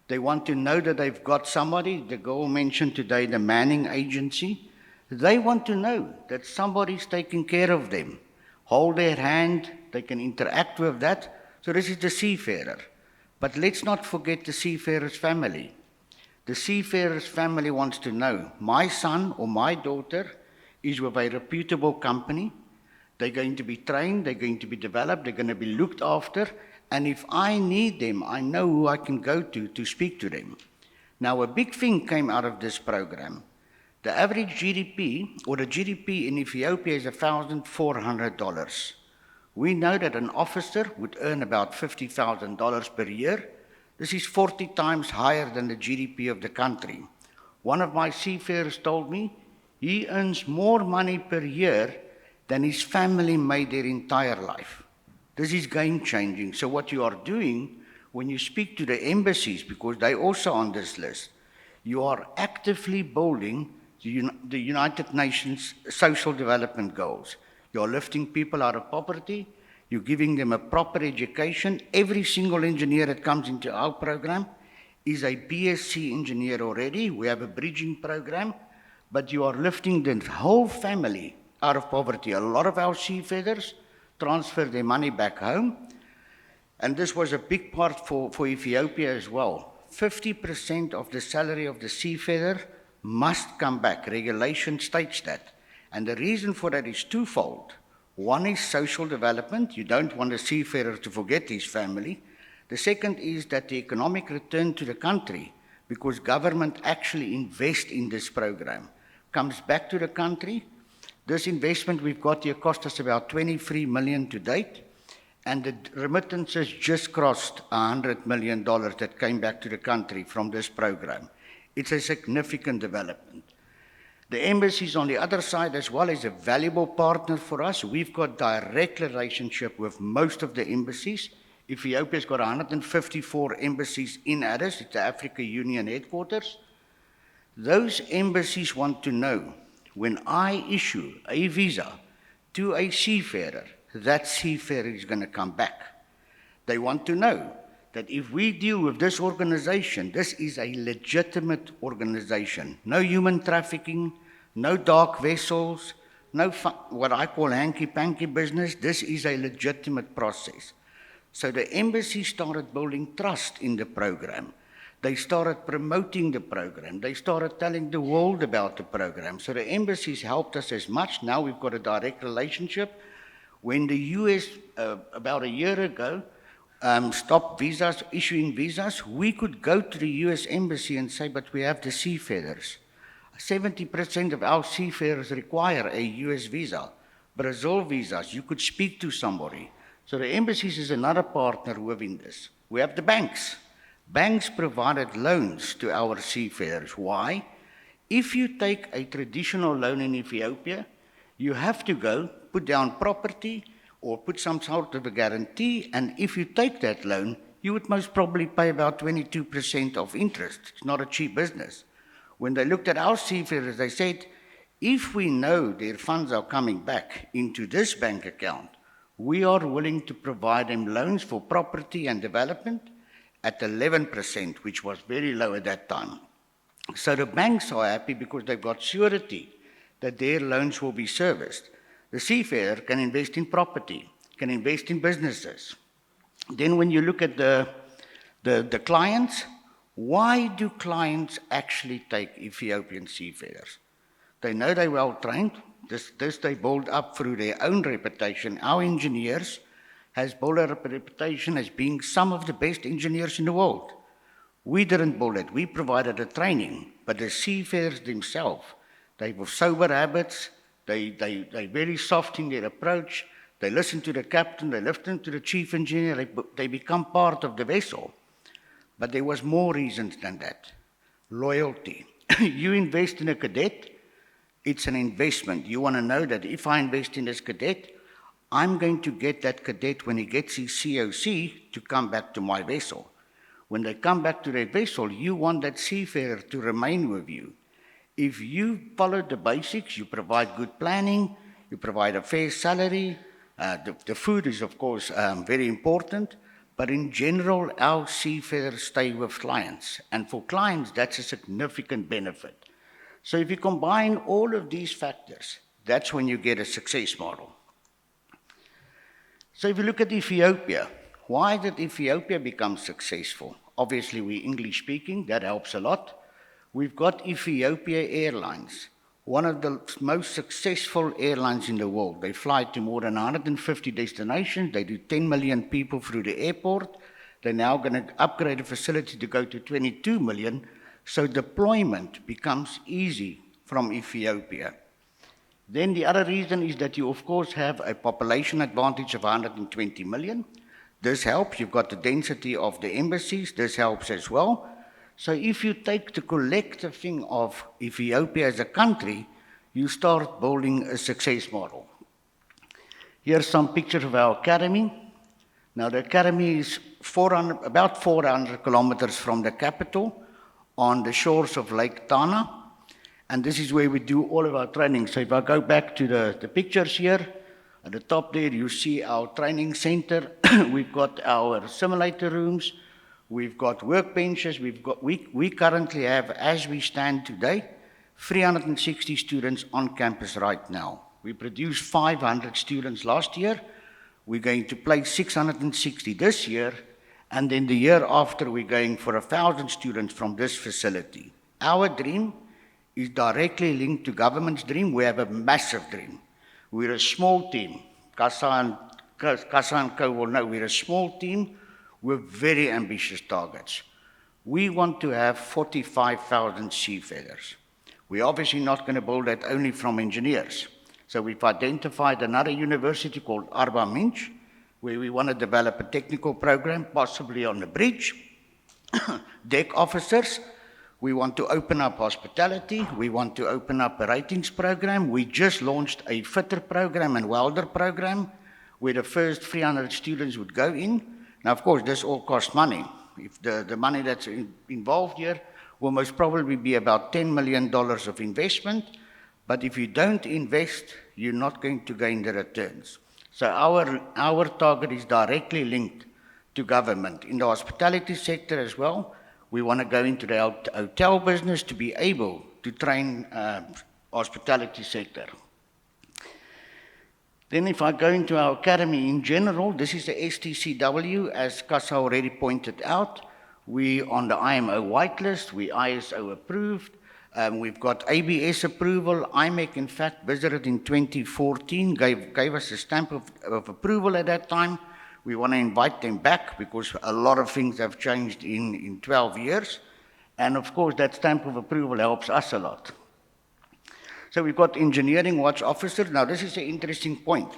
Speaker 5: They want to know that they've got somebody. The girl mentioned today the manning agency. They want to know that somebody's taking care of them. Hold their hand. They can interact with that. So this is the seafarer. But let's not forget the seafarer's family. The seafarer's family wants to know, my son or my daughter is with a reputable company. They're going to be trained, they're going to be developed, they're going to be looked after, and if I need them, I know who I can go to speak to them. Now, a big thing came out of this program. The average GDP, or the GDP in Ethiopia, is $1,400. We know that an officer would earn about $50,000 per year. This is 40 times higher than the GDP of the country. One of my seafarers told me, he earns more money per year than his family made their entire life. This is game-changing. So what you are doing when you speak to the embassies, because they're also on this list, you are actively building the United Nations Social Development Goals. You're lifting people out of poverty. You're giving them a proper education. Every single engineer that comes into our program is a BSc engineer already. We have a bridging program. But you are lifting the whole family out of poverty. A lot of our seafarers transfer their money back home. And this was a big part for Ethiopia as well. 50% of the salary of the seafarer must come back. Regulation states that. And the reason for that is twofold. One is social development. You don't want a seafarer to forget his family. The second is that the economic return to the country, because government actually invests in this program, comes back to the country. This investment we've got here cost us about 23 million to date, and the remittances just crossed $100 million that came back to the country from this program. It's a significant development. The embassies on the other side as well is a valuable partner for us. We've got direct relationship with most of the embassies. Ethiopia's got 154 embassies in Addis, it's the Africa Union headquarters. Those embassies want to know, when I issue a visa to a seafarer, that seafarer is going to come back. They want to know that if we deal with this organization, this is a legitimate organization. No human trafficking, no dark vessels, no what I call hanky-panky business. This is a legitimate process. So the embassy started building trust in the program. They started promoting the program. They started telling the world about the program. So the embassies helped us as much. Now we've got a direct relationship. When the US, about a year ago, stopped visas, issuing visas, we could go to the US embassy and say, but we have the seafarers. 70% of our seafarers require a US visa. Brazil visas, you could speak to somebody. So the embassies is another partner within this. We have the banks. Banks provided loans to our seafarers. Why? If you take a traditional loan in Ethiopia, you have to go put down property, or put some sort of a guarantee, and if you take that loan, you would most probably pay about 22% of interest. It's not a cheap business. When they looked at our seafarers, they said, if we know their funds are coming back into this bank account, we are willing to provide them loans for property and development at 11%, which was very low at that time. So the banks are happy because they've got surety that their loans will be serviced. The seafarer can invest in property, can invest in businesses. Then when you look at the clients, why do clients actually take Ethiopian seafarers? They know they're well trained. This they build up through their own reputation. Our engineers has built a reputation as being some of the best engineers in the world. We didn't build it. We provided the training. But the seafarers themselves, they have sober habits. They're very soft in their approach. They listen to the captain. They listen to the chief engineer. They become part of the vessel. But there was more reasons than that. Loyalty. You invest in a cadet, it's an investment. You want to know that if I invest in this cadet, I'm going to get that cadet when he gets his COC to come back to my vessel. When they come back to their vessel, you want that seafarer to remain with you. If you follow the basics, you provide good planning, you provide a fair salary, the food is of course very important, but in general, our seafarers stay with clients. And for clients, that's a significant benefit. So if you combine all of these factors, that's when you get a success model. So if you look at Ethiopia, why did Ethiopia become successful? Obviously, we're English speaking, that helps a lot. We've got Ethiopia Airlines, one of the most successful airlines in the world. They fly to more than 150 destinations. They do 10 million people through the airport. They're now going to upgrade the facility to go to 22 million. So deployment becomes easy from Ethiopia. Then the other reason is that you, of course, have a population advantage of 120 million. This helps. You've got the density of the embassies. This helps as well. So if you take the collective thing of Ethiopia as a country, you start building a success model. Here's some pictures of our academy. Now, the academy is about 400 kilometers from the capital on the shores of Lake Tana. And this is where we do all of our training. So if I go back to the pictures here, at the top there, you see our training center. We've got our simulator rooms. We've got workbenches. We currently have, as we stand today, 360 students on campus right now. We produced 500 students last year. We're going to place 660 this year. And then the year after, we're going for 1,000 students from this facility. Our dream is directly linked to government's dream. We have a massive dream. We're a small team. Kassa and Co will know we're a small team with very ambitious targets. We want to have 45,000 seafarers. We're obviously not going to build that only from engineers. So we've identified another university called Arba Minch, where we want to develop a technical program, possibly on the bridge. Deck officers, we want to open up hospitality. We want to open up a ratings program. We just launched a fitter program and welder program, where the first 300 students would go in. Now, of course, this all costs money. If the money that's involved here will most probably be about $10 million of investment, but if you don't invest, you're not going to gain the returns. So our target is directly linked to government. In the hospitality sector as well, we want to go into the hotel business to be able to train hospitality sector. Then if I go into our academy in general, this is the STCW, as Kassa already pointed out. We on the IMO whitelist, we ISO approved. We've got ABS approval. IMEC, in fact, visited in 2014, gave us a stamp of approval at that time. We want to invite them back because a lot of things have changed in 12 years. And of course, that stamp of approval helps us a lot. So we've got engineering watch officers. Now, this is an interesting point.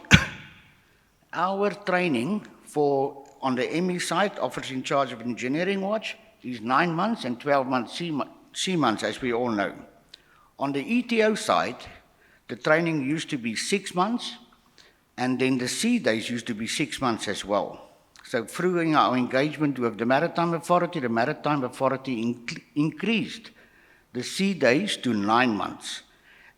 Speaker 5: Our training on the ME side, officers in charge of engineering watch, is 9 months and 12 months sea months, as we all know. On the ETO side, the training used to be 6 months, And then the sea days used to be 6 months as well. So through our engagement with the Maritime Authority increased the sea days to 9 months.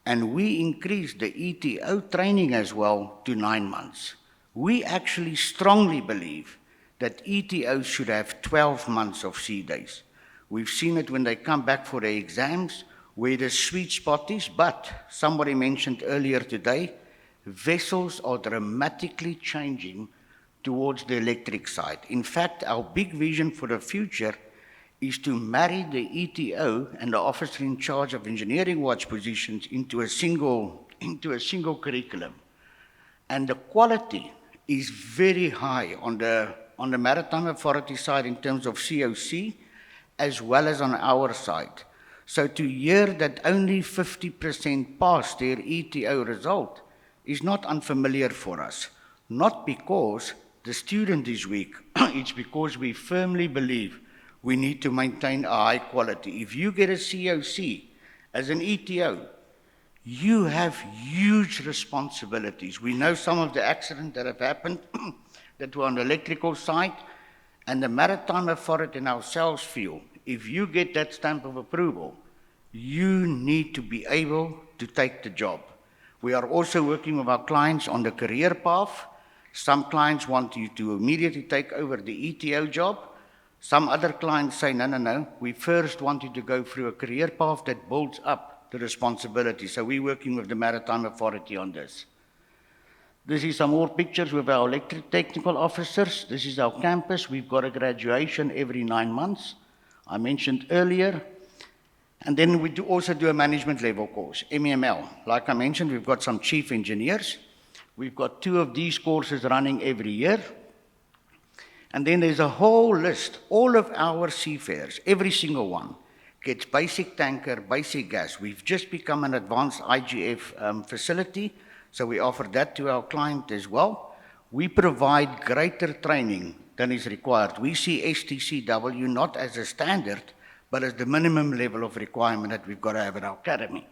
Speaker 5: And we increased the ETO training as well to 9 months. We actually strongly believe that ETOs should have 12 months of sea days. We've seen it when they come back for their exams, where the sweet spot is, but somebody mentioned earlier today, vessels are dramatically changing towards the electric side. In fact, our big vision for the future is to marry the ETO and the officer in charge of engineering watch positions into a single curriculum. And the quality is very high on the Maritime Authority side in terms of COC, as well as on our side. So to hear that only 50% pass their ETO result is not unfamiliar for us. Not because the student is weak, it's because we firmly believe we need to maintain a high quality. If you get a COC as an ETO, you have huge responsibilities. We know some of the accidents that have happened that were on the electrical side, and the Maritime Authority and ourselves feel, if you get that stamp of approval, you need to be able to take the job. We are also working with our clients on the career path. Some clients want you to immediately take over the ETO job. Some other clients say, no, we first want you to go through a career path that builds up the responsibility. So we're working with the Maritime Authority on this. This is some more pictures with our electric technical officers. This is our campus. We've got a graduation every 9 months. I mentioned earlier. And then we also do a management level course, MEML. Like I mentioned, we've got some chief engineers. We've got 2 of these courses running every year. And then there's a whole list. All of our seafarers, every single one, gets basic tanker, basic gas. We've just become an advanced IGF facility, so we offer that to our client as well. We provide greater training than is required. We see STCW not as a standard, but as the minimum level of requirement that we've got to have at our academy.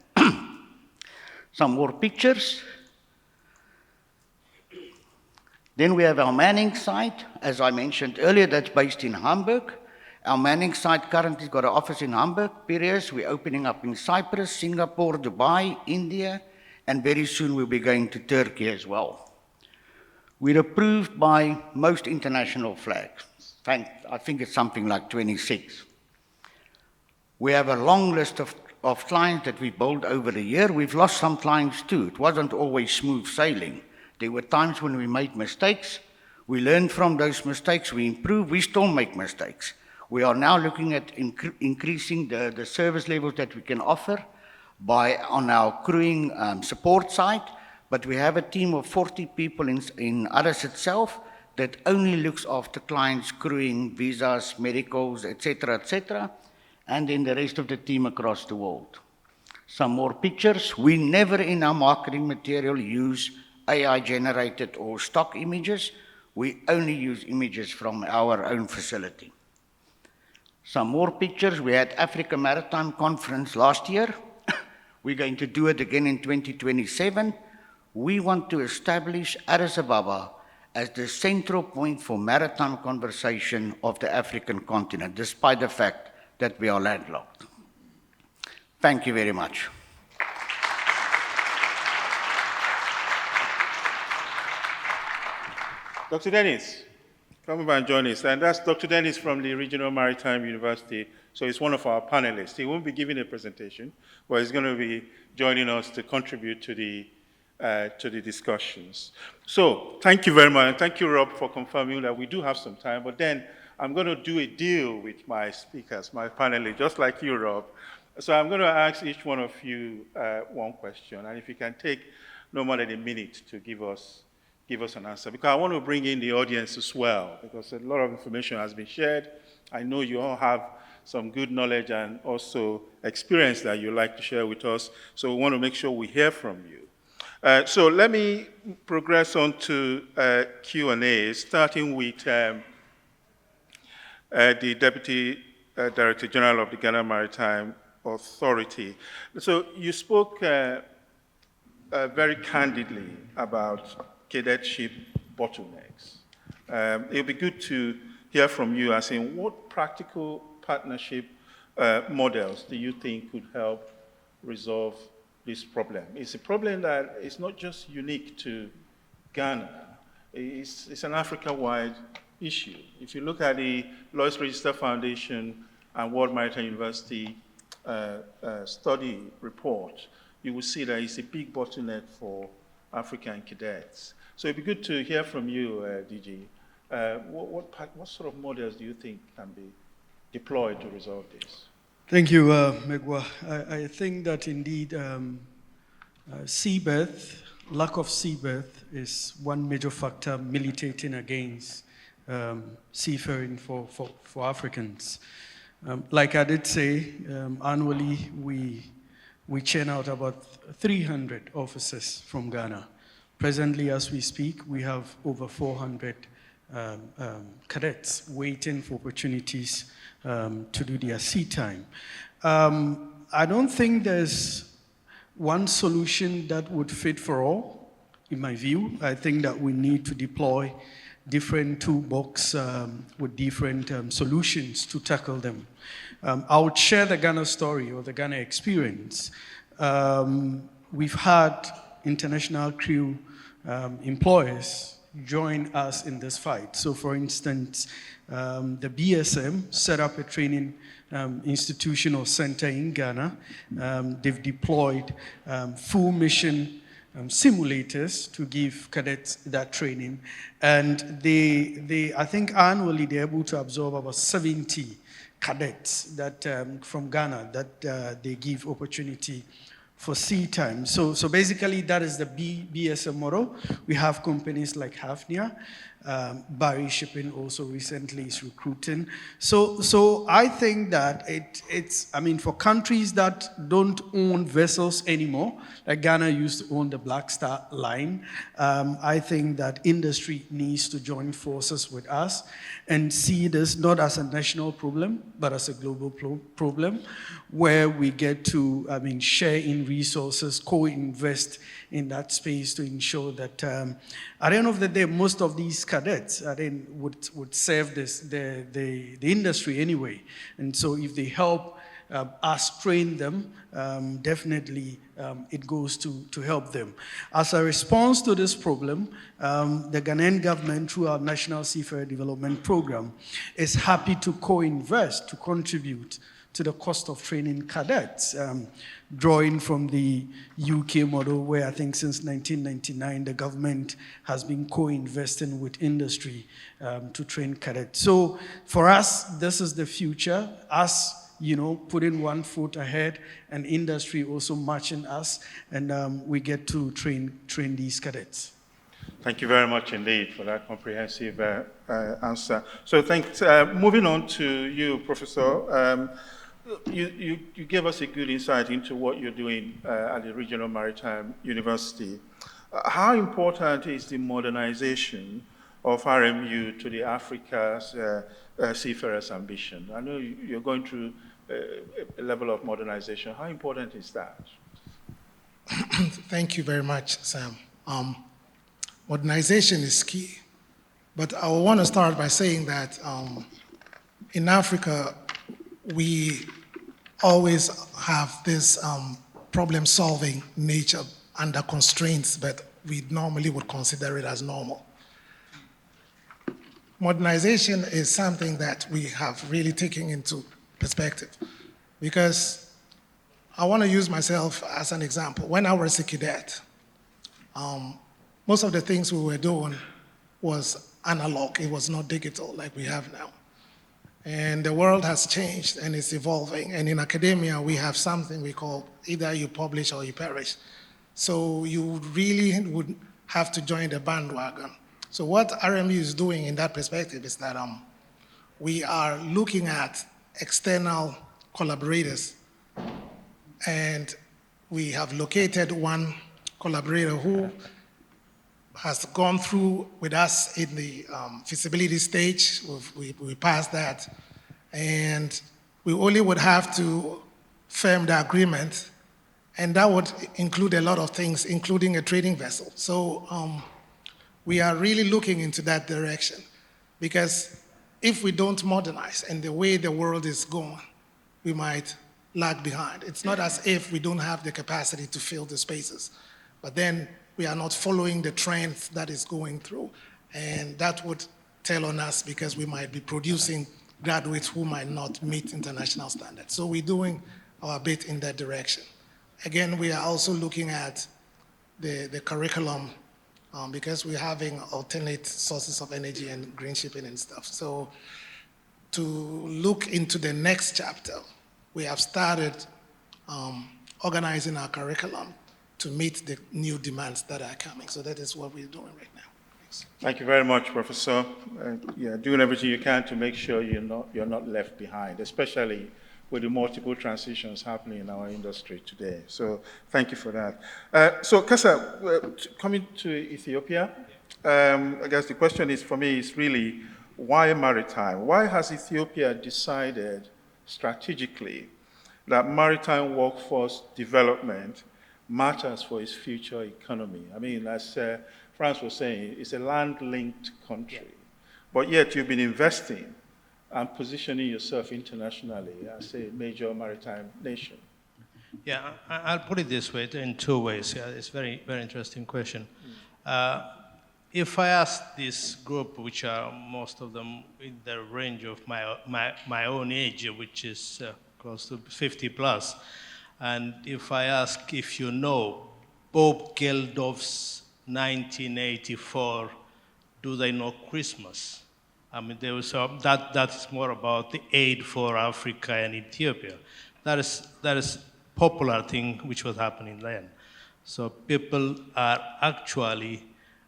Speaker 5: Some more pictures. Then we have our Manning site, as I mentioned earlier, that's based in Hamburg. Our Manning site currently got an office in Hamburg, Piraeus. We're opening up in Cyprus, Singapore, Dubai, India, and very soon we'll be going to Turkey as well. We're approved by most international flags. I think it's something like 26. We have a long list of clients that we built over the year. We've lost some clients too. It wasn't always smooth sailing. There were times when we made mistakes. We learned from those mistakes. We improved. We still make mistakes. We are now looking at increasing the service levels that we can offer on our crewing support side. But we have a team of 40 people in Addis itself that only looks after clients' crewing, visas, medicals, etc., and then the rest of the team across the world. Some more pictures. We never in our marketing material use AI-generated or stock images. We only use images from our own facility. Some more pictures. We had Africa Maritime Conference last year. We're going to do it again in 2027. We want to establish Addis Ababa as the central point for maritime conversation of the African continent, despite the fact that we are landlocked. Thank you very much.
Speaker 1: Dr. Dennis, come over and join us. And that's Dr. Dennis from the Regional Maritime University. So he's one of our panelists. He won't be giving a presentation, but he's going to be joining us to contribute to the discussions. So thank you very much. And thank you, Rob, for confirming that we do have some time. But then I'm going to do a deal with my speakers, my panelists, just like you, Rob. So I'm going to ask each one of you one question. And if you can take no more than a minute to give us an answer, because I want to bring in the audience as well, because a lot of information has been shared. I know you all have some good knowledge and also experience that you'd like to share with us, so we want to make sure we hear from you. So let me progress on to Q&A, starting with the Deputy Director General of the Ghana Maritime Authority. So you spoke very candidly about cadetship bottlenecks. It'll be good to hear from you as in what practical partnership models do you think could help resolve this problem? It's a problem that is not just unique to Ghana. It's an Africa-wide issue. If you look at the Lloyd's Register Foundation and World Maritime University study report, you will see that it's a big bottleneck for African cadets. So it'd be good to hear from you, DG. What sort of models do you think can be deployed to resolve this?
Speaker 2: Thank you, Megwa. I think that indeed sea berth, lack of sea berth is one major factor militating against seafaring for Africans. Like I did say, annually we churn out about 300 officers from Ghana. Presently, as we speak, we have over 400 cadets waiting for opportunities to do their sea time. I don't think there's one solution that would fit for all, in my view. I think that we need to deploy different toolbox with different solutions to tackle them. I would share the Ghana story or the Ghana experience. We've had international crew employers join us in this fight. So for instance, the BSM set up a training institution or center in Ghana. They've deployed full mission simulators to give cadets that training. And I think annually they're able to absorb about 70 cadets that from Ghana that they give opportunity for sea time. So basically that is the BSM model. We have companies like Athehnija, Barry Shipping also recently is recruiting. So I think that I mean, for countries that don't own vessels anymore, like Ghana used to own the Black Star Line, I think that industry needs to join forces with us and see this not as a national problem, but as a global problem, where we get to, I mean, share in resources, co-invest in that space to ensure that at the end of the day, most of these cadets would serve the industry anyway. And so if they help us train them, definitely it goes to help them. As a response to this problem, the Ghanaian government, through our National Seafarer Development Program, is happy to co-invest, to contribute to the cost of training cadets, drawing from the UK model, where I think since 1999, the government has been co-investing with industry to train cadets. So for us, this is the future. Us, you know, putting one foot ahead and industry also matching us, and we get to train these cadets.
Speaker 1: Thank you very much indeed for that comprehensive answer. So thanks. Moving on to you, Professor. You gave us a good insight into what you're doing at the Regional Maritime University. How important is the modernization of RMU to the Africa's seafarers' ambition? I know you're going through a level of modernization. How important is that?
Speaker 3: Thank you very much, Sam. Modernization is key, but I want to start by saying that in Africa, we always have this problem-solving nature under constraints, but we normally would consider it as normal. Modernization is something that we have really taken into perspective, because I want to use myself as an example. When I was a cadet, most of the things we were doing was analog. It was not digital like we have now. And the world has changed and it's evolving. And in academia, we have something we call either you publish or you perish. So you really would have to join the bandwagon. So what RMU is doing in that perspective is that we are looking at external collaborators, and we have located one collaborator who has gone through with us in the feasibility stage. We passed that, and we only would have to firm the agreement, and that would include a lot of things, including a trading vessel. So we are really looking into that direction, because if we don't modernize and the way the world is going, we might lag behind. It's not as if we don't have the capacity to fill the spaces, but then we are not following the trends that is going through. And that would tell on us, because we might be producing graduates who might not meet international standards. So we're doing our bit in that direction. Again, we are also looking at the curriculum, because we're having alternate sources of energy and green shipping and stuff. So to look into the next chapter, we have started organizing our curriculum to meet the new demands that are coming. So that is what we're doing right now. Thanks.
Speaker 1: Thank you very much, Professor. Doing everything you can to make sure you're not left behind, especially with the multiple transitions happening in our industry today. So thank you for that. So Kassa, coming to Ethiopia, I guess the question is, for me, is really, why maritime? Why has Ethiopia decided strategically that maritime workforce development matters for its future economy? I mean, as Frans was saying, it's a land-linked country, but yet you've been investing and positioning yourself internationally as a major maritime nation.
Speaker 4: Yeah, I'll put it this way, in two ways. Yeah, it's a very, very interesting question. If I ask this group, which are most of them in the range of my own age, which is close to 50 plus, and if I ask if you know Bob Geldof's 1984, Do They Know Christmas? I mean, there was that is more about the aid for Africa and Ethiopia. That is popular thing which was happening then. So people are actually,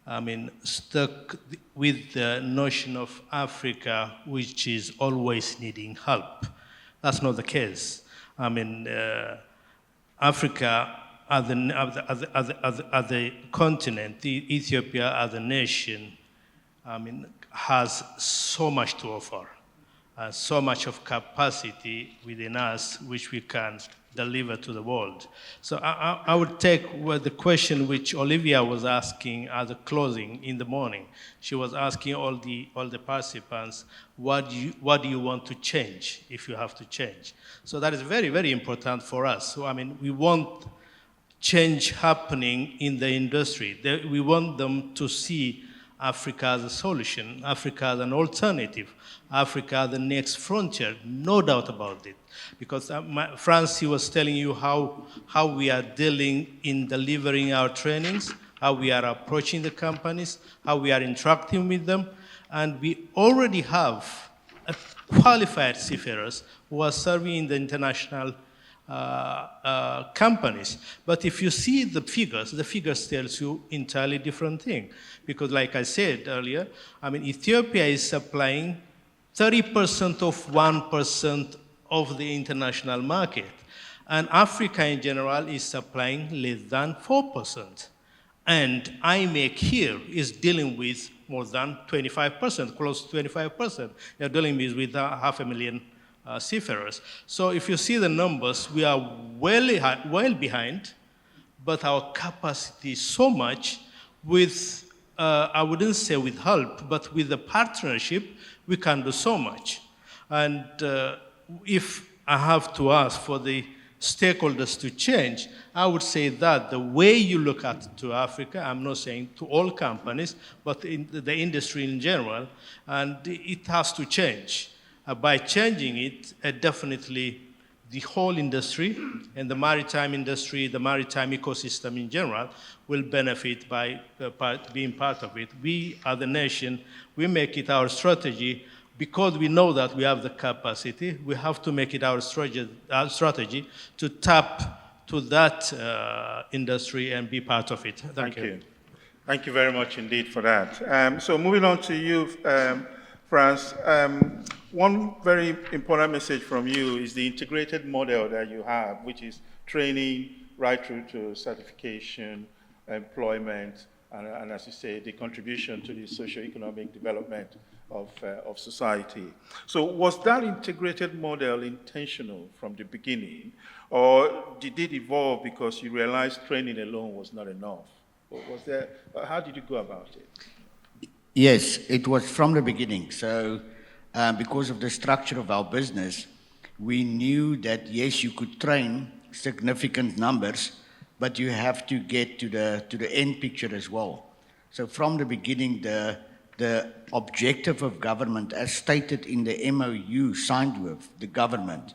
Speaker 4: I mean, stuck with the notion of Africa, which is always needing help. That's not the case. I mean, Africa as the continent, Ethiopia as a nation, I mean, has so much to offer, so much of capacity within us which we can deliver to the world. So I would take the question which Olivia was asking at the closing in the morning. She was asking all the participants, what do you want to change if you have to change? So that is very, very important for us. So I mean, we want change happening in the industry. We want them to see Africa as a solution, Africa as an alternative, Africa as the next frontier, no doubt about it. Because Frans was telling you how we are dealing in delivering our trainings, how we are approaching the companies, how we are interacting with them, and we already have qualified seafarers who are serving in the international companies. But if you see the figures tells you entirely different thing. Because like I said earlier, I mean, Ethiopia is supplying 30% of 1% of the international market. And Africa in general is supplying less than 4%. And IMEC here is dealing with more than 25%, close to 25%. They're dealing with 500,000 seafarers. So if you see the numbers, we are well behind, but our capacity is so much with, I wouldn't say with help, but with the partnership, we can do so much. And if I have to ask for the stakeholders to change, I would say that the way you look at to Africa, I'm not saying to all companies, but in the industry in general, and it has to change. By changing it, definitely the whole industry and the maritime industry, the maritime ecosystem in general, will benefit by being part of it. We, as a nation, we make it our strategy because we know that we have the capacity. We have to make it our strategy to tap to that industry and be part of it. Thank you.
Speaker 1: Thank you very much indeed for that. So moving on to you, Frans, one very important message from you is the integrated model that you have, which is training right through to certification, employment, and as you say, the contribution to the socio-economic development of society. So was that integrated model intentional from the beginning, or did it evolve because you realized training alone was not enough? Or was there, how did you go about it?
Speaker 5: Yes, it was from the beginning. So, because of the structure of our business, we knew that yes, you could train significant numbers, but you have to get to the end picture as well. So, from the beginning, the objective of government, as stated in the MOU signed with the government,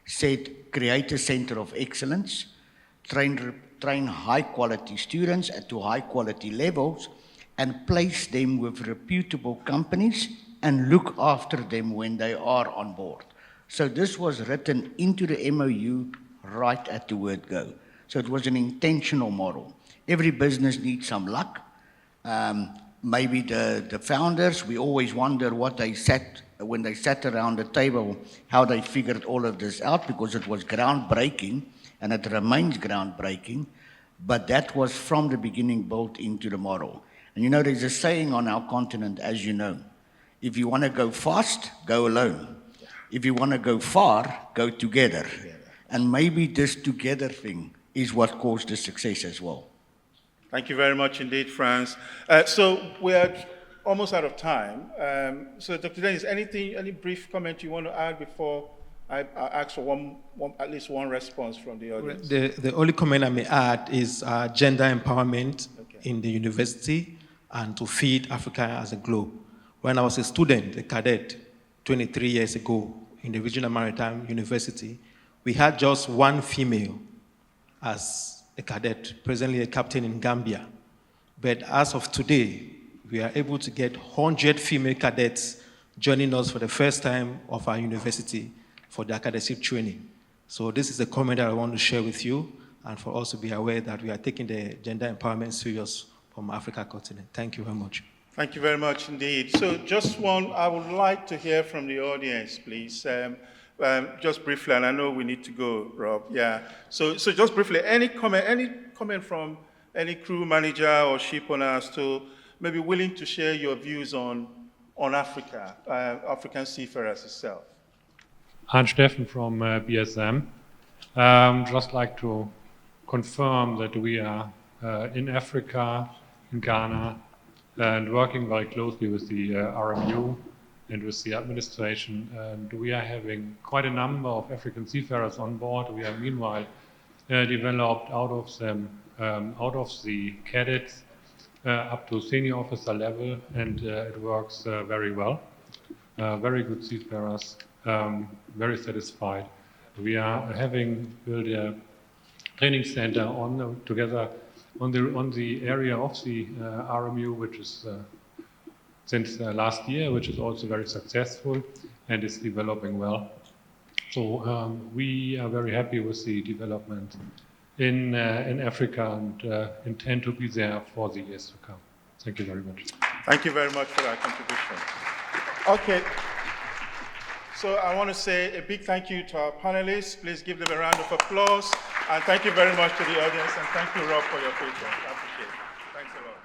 Speaker 5: said create a center of excellence, train high-quality students to high-quality levels, and place them with reputable companies and look after them when they are on board. So this was written into the MOU right at the word go. So it was an intentional model. Every business needs some luck. Maybe the founders, we always wonder what they when they sat around the table, how they figured all of this out, because it was groundbreaking, and it remains groundbreaking, but that was from the beginning built into the model. And you know, there's a saying on our continent, as you know, if you want to go fast, go alone. If you want to go far, go together. And maybe this together thing is what caused the success as well.
Speaker 1: Thank you very much indeed, Frans. So we are almost out of time. So Dr. Dennis, any brief comment you want to add before I ask for at least one response from the audience?
Speaker 6: The only comment I may add is gender empowerment in the university and to feed Africa as a globe. When I was a student, a cadet, 23 years ago in the Regional Maritime University, we had just one female as a cadet, presently a captain in Gambia. But as of today, we are able to get 100 female cadets joining us for the first time of our university for their cadetship training. So this is a comment that I want to share with you and for us to be aware that we are taking the gender empowerment serious from Africa continent. Thank you very much.
Speaker 1: Thank you very much indeed. So just one, I would like to hear from the audience, please. Just briefly, and I know we need to go, Rob. Yeah. So just briefly, any comment from any crew manager or ship owners to maybe willing to share your views on Africa, African seafarers itself?
Speaker 7: Hans Steffen from BSM. Just like to confirm that we are in Africa, in Ghana, and working very closely with the RMU and with the administration. And we are having quite a number of African seafarers on board. We have meanwhile developed out of the cadets up to senior officer level, and it works very well. Very good seafarers, very satisfied. We are having built a training center together on the area of the RMU, which is since last year, which is also very successful and is developing well. So we are very happy with the development in Africa and intend to be there for the years to come. Thank you very much.
Speaker 1: Thank you very much for that contribution. Okay. So I want to say a big thank you to our panelists. Please give them a round of applause. And thank you very much to the audience. And thank you, Rob, for your patience. I appreciate it. Thanks a lot.